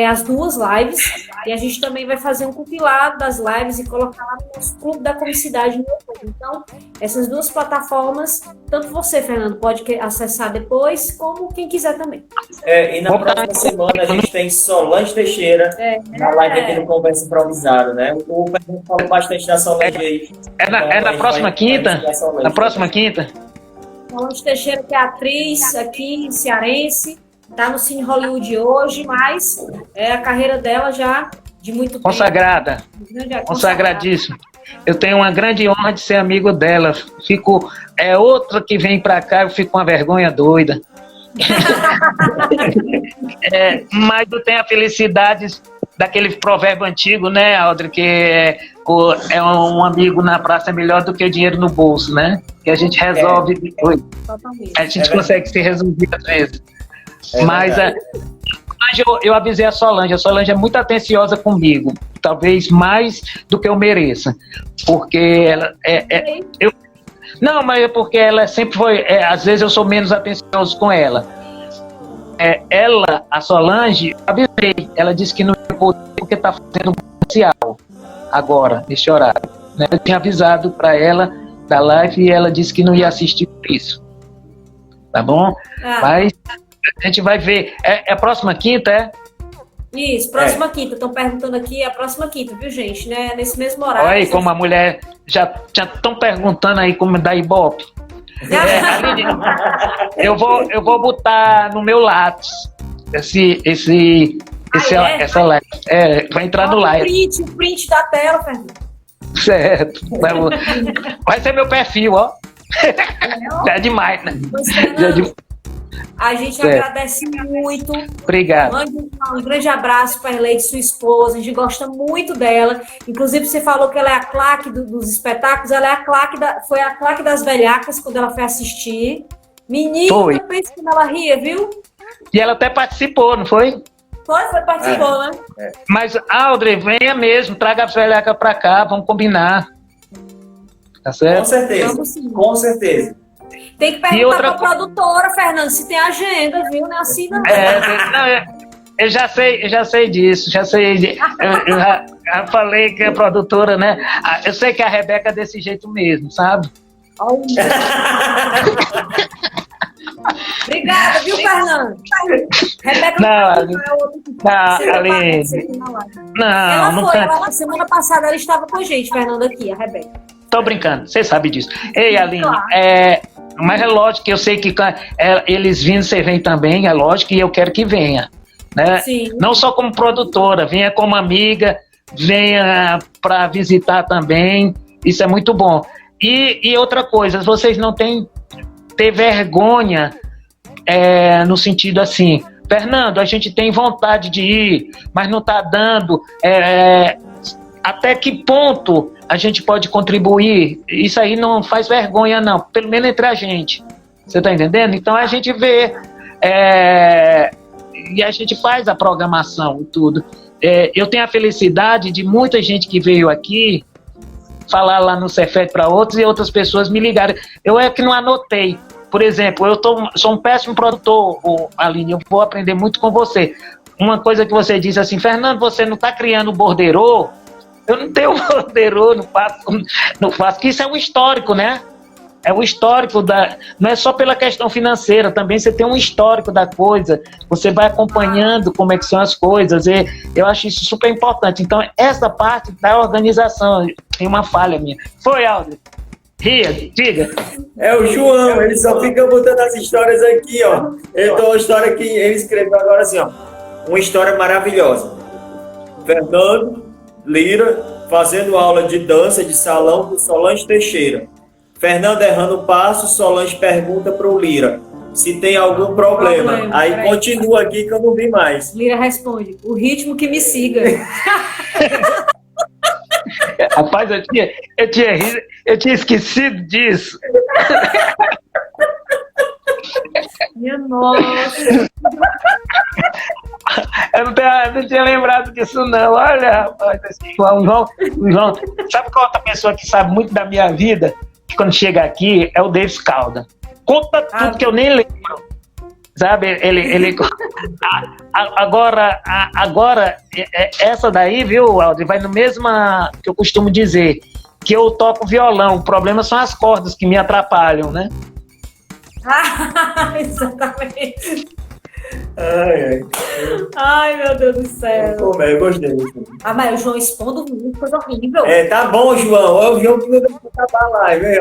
As duas lives. E a gente também vai fazer um compilado das lives e colocar lá no nosso clube da comicidade no YouTube. Então, essas duas plataformas, tanto você, Fernando, pode acessar depois, como quem quiser também. E na próxima semana a gente tem Solange Teixeira na live aqui do Conversa Improvisada, né? O Fernando falou bastante da Solange aí. Na próxima quinta? Na próxima quinta? Solange Teixeira, que é atriz aqui, cearense, tá no Cine Hollywood hoje, mas a carreira dela já de muito tempo. Consagrada. Consagradíssima. Eu tenho uma grande honra de ser amigo dela. É outra que vem pra cá, eu fico com uma vergonha doida. Mas eu tenho a felicidade daquele provérbio antigo, né, Audrey, que é um amigo na praça é melhor do que dinheiro no bolso, né? Que a gente resolve depois. A gente consegue se resolver às vezes. Mas eu avisei a Solange é muito atenciosa comigo, talvez mais do que eu mereça, porque ela não, mas é porque ela sempre foi, às vezes eu sou menos atencioso com ela. A Solange, avisei, ela disse que não ia poder porque está fazendo um comercial agora, neste horário, né? Eu tinha avisado para ela da live e ela disse que não ia assistir por isso, tá bom? Mas a gente vai ver. É a próxima quinta, é? Isso, próxima quinta. Estão perguntando aqui, a próxima quinta, viu, gente? Né? Nesse mesmo horário. Olha aí como a mulher já estão perguntando aí como dá Ibope. Eu vou botar no meu lápis essa live. Vai entrar no live. O print da tela, Fernando. Certo. Vai ser meu perfil, ó. Já é demais, né? A gente agradece muito. Obrigado. Mande um grande abraço para a Erleide, sua esposa. A gente gosta muito dela. Inclusive, você falou que ela é a claque dos espetáculos. Ela é foi a claque das velhacas quando ela foi assistir. Menina, pensa como ela ria, viu? E ela até participou, não foi? Participou, né? Mas, Audrey, venha mesmo. Traga a velhaca para cá. Vamos combinar. Tá certo? Com certeza. Vamos, sim. Com certeza. Tem que perguntar para a produtora, Fernando, se tem agenda, viu? Não é assim, não. Eu já sei disso, eu já falei que a produtora, né? Eu sei que a Rebeca é desse jeito mesmo, sabe? Obrigada, viu, Fernando? Rebeca ela semana passada ela estava com a gente, Fernando, aqui, a Rebeca. Tô brincando, você sabe disso. Ei, Aline, mas é lógico que eu sei que eles vindo, você vem também, é lógico, e eu quero que venha, né? Sim. Não só como produtora, venha como amiga, venha para visitar também, isso é muito bom. E outra coisa, vocês não têm ter vergonha no sentido assim, Fernando, a gente tem vontade de ir, mas não está dando, até que ponto a gente pode contribuir? Isso aí não faz vergonha, não. Pelo menos entre a gente. Você está entendendo? Então a gente vê e a gente faz a programação e tudo. Eu tenho a felicidade de muita gente que veio aqui falar lá no Cefet para outros e outras pessoas me ligaram. Eu que não anotei. Por exemplo, sou um péssimo produtor, Aline, eu vou aprender muito com você. Uma coisa que você disse assim, Fernando, você não está criando borderô? Eu não tenho borderô, não faço, que isso é um histórico, né? É o histórico não é só pela questão financeira, também você tem um histórico da coisa, você vai acompanhando como é que são as coisas, e eu acho isso super importante. Então, essa parte da organização, tem uma falha minha. Foi, Aldo? Ria, diga. É o João, ele só fica botando as histórias aqui, ó. Então, uma história que ele escreveu agora assim, ó. Uma história maravilhosa. Fernando Lira fazendo aula de dança de salão com Solange Teixeira. Fernando errando passo, Solange pergunta para o Lira se tem algum problema. Aí continua aqui que eu não vi mais. Lira responde, o ritmo que me siga. Rapaz, eu tinha esquecido disso. Minha nossa. Eu não tinha lembrado disso, não. Olha, rapaz, o João. Sabe qual outra pessoa que sabe muito da minha vida? Que quando chega aqui é o Davis Calda. Conta tudo que eu nem lembro. Sabe? Ele agora, essa daí, viu, Aldo? Vai no mesmo que eu costumo dizer, que eu toco violão. O problema são as cordas que me atrapalham, né? Exatamente. Ai, meu Deus do céu. Eu gostei. Mas o João expondo muito, coisa horrível. Tá bom, João. Olha o João que não vai acabar a live.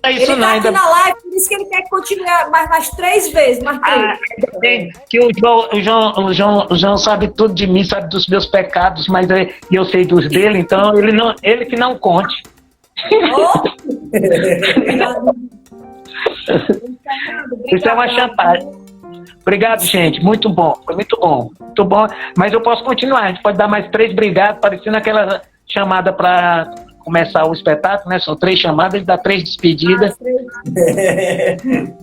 é isso Ele não, tá ainda aqui na live, por isso que ele quer que continue mais 3 vezes, mais 3. tem que o João sabe tudo de mim, sabe dos meus pecados, mas eu sei dos dele, então ele que não conte. Obrigado. Isso é uma chantagem. Obrigado, gente. Muito bom. Foi muito bom. Muito bom. Mas eu posso continuar. A gente pode dar mais 3 brigadas, parecendo aquela chamada para começar o espetáculo, né? São 3 chamadas, dá 3 despedidas.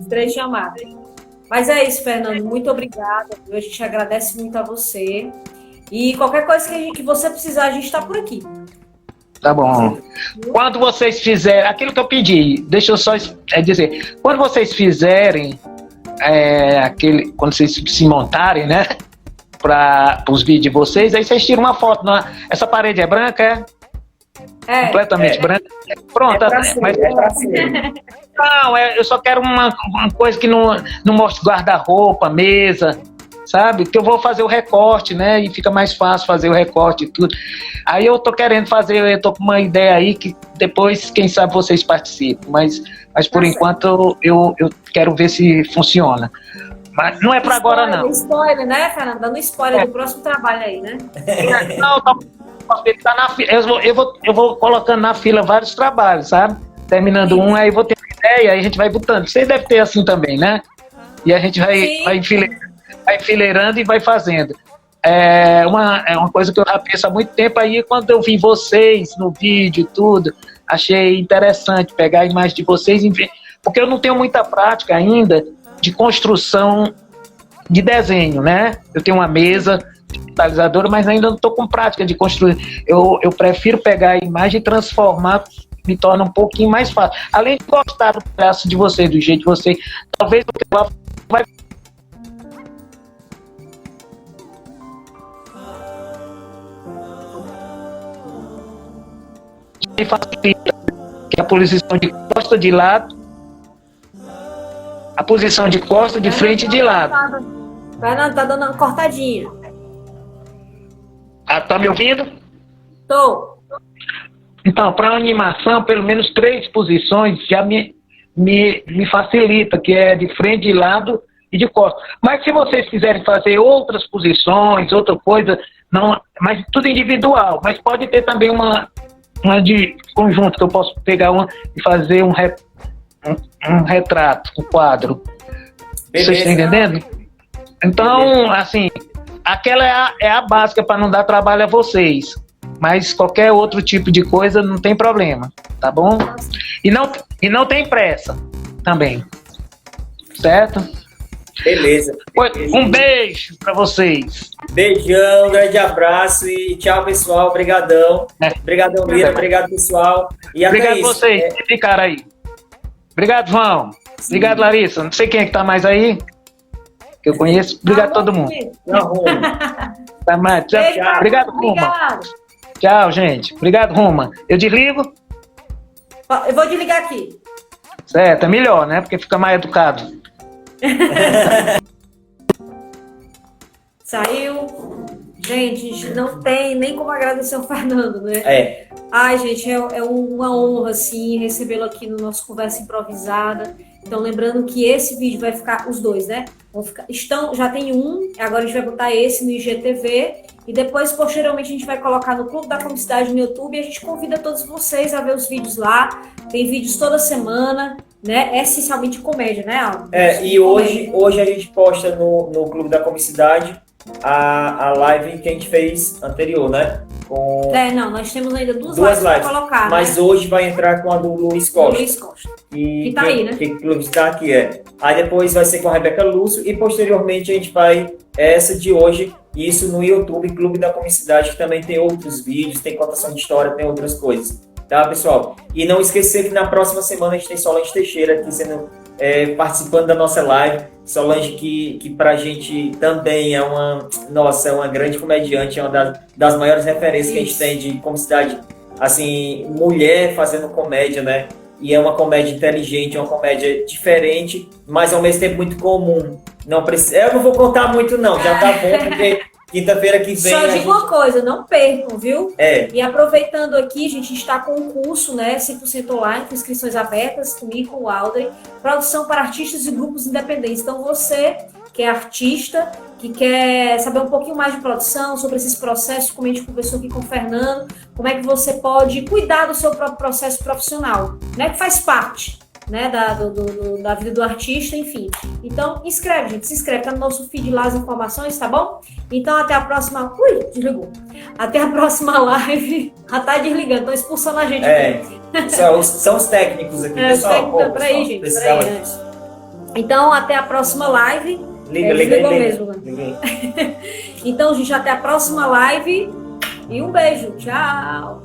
3 chamadas. Mas é isso, Fernando. Muito obrigada. A gente agradece muito a você. E qualquer coisa que você precisar, a gente está por aqui. Tá bom. Quando vocês fizerem, aquilo que eu pedi, deixa eu só dizer, quando vocês fizerem quando vocês se montarem, né, para os vídeos de vocês, aí vocês tiram uma foto. Essa parede é branca, completamente branca. Pronto. Mas não, eu só quero uma coisa que não mostre guarda-roupa, mesa, sabe? Que eu vou fazer o recorte, né? E fica mais fácil fazer o recorte e tudo. Aí eu tô querendo fazer, eu tô com uma ideia aí que depois, quem sabe, vocês participam. Mas por enquanto eu quero ver se funciona. Mas não é para agora, não. Spoiler, né, Fernando? Dando spoiler do próximo trabalho aí, né? Não, tá na fila. Eu vou colocando na fila vários trabalhos, sabe? Terminando um, aí vou ter uma ideia, aí a gente vai botando. Você deve ter assim também, né? E a gente vai enfileirando e vai fazendo. É uma coisa que eu já penso há muito tempo aí, quando eu vi vocês no vídeo e tudo, achei interessante pegar a imagem de vocês, porque eu não tenho muita prática ainda de construção de desenho, né? Eu tenho uma mesa digitalizadora, mas ainda não estou com prática de construir. Eu prefiro pegar a imagem e transformar, me torna um pouquinho mais fácil. Além de gostar do traço de vocês, do jeito de vocês, talvez o que eu vai facilita, que é a posição de costa de lado, a posição de costa, de frente e de lado. Fernando, tá dando uma cortadinha. Tá me ouvindo? Tô. Então, para animação, pelo menos 3 posições já me facilita, que é de frente, de lado e de costa. Mas se vocês quiserem fazer outras posições, outra coisa, não, mas tudo individual, mas pode ter também uma de conjunto, que eu posso pegar uma e fazer um retrato, um quadro. Beleza. Vocês estão entendendo? Então, assim, aquela é a básica para não dar trabalho a vocês. Mas qualquer outro tipo de coisa não tem problema, tá bom? E não tem pressa também, certo? Beleza. Um beijo para vocês. Beijão, grande abraço e tchau, pessoal. Obrigadão. Obrigadão, Lira. Obrigado, pessoal. E até obrigado isso. Vocês que ficaram aí. Obrigado, João. Sim. Obrigado, Larissa. Não sei quem é que tá mais aí, que eu conheço. Obrigado a todo mundo. Tá mais. Tchau. Obrigado, Ruma. Tchau, gente. Obrigado, Ruma. Eu desligo? Eu vou desligar aqui. Certo, é melhor, né? Porque fica mais educado. Saiu. Gente, não tem nem como agradecer o Fernando, né? Ai, gente, é uma honra, assim, recebê-lo aqui no nosso Conversa Improvisada. Então, lembrando que esse vídeo vai ficar, os dois, né? Já tem um, agora a gente vai botar esse no IGTV. E depois, posteriormente, a gente vai colocar no Clube da Comicidade no YouTube. E a gente convida todos vocês a ver os vídeos lá. Tem vídeos toda semana, né? Essencialmente comédia, né, Aldo? E hoje a gente posta no Clube da Comicidade a live que a gente fez anterior, né? Nós temos ainda duas lives para colocar. Mas né? Hoje vai entrar com a do Luiz Costa. Que tá aí, né? Que está aqui, Aí depois vai ser com a Rebeca Lúcio e posteriormente a gente vai essa de hoje, isso no YouTube, Clube da Comicidade, que também tem outros vídeos, tem contação de história, tem outras coisas. Tá, pessoal? E não esquecer que na próxima semana a gente tem Solange Teixeira aqui participando da nossa live. Solange que pra gente também é uma grande comediante, é uma das maiores referências que a gente tem de comicidade, assim, mulher fazendo comédia, né? E é uma comédia inteligente, é uma comédia diferente, mas ao mesmo tempo muito comum. Eu não vou contar muito não, já tá bom, porque Quinta-feira que vem. Só digo uma coisa, não percam, viu? É. E aproveitando aqui, a gente está com um curso, né, 100% online, com inscrições abertas, comigo, com o Aldrin, produção para artistas e grupos independentes. Então, você que é artista, que quer saber um pouquinho mais de produção, sobre esses processos, como a gente conversou aqui com o Fernando, como é que você pode cuidar do seu próprio processo profissional, né, que faz parte, né, da vida do artista, enfim. Então, inscreve, gente, se inscreve, tá no nosso feed lá as informações, tá bom? Então, até a próxima... Ui, desligou. Até a próxima live. Já tá desligando, estão expulsando a gente. São os técnicos aqui, pessoal. pessoal. Peraí, gente, peraí, antes. Então, até a próxima live. Liga. Então, gente, até a próxima live. E um beijo. Tchau.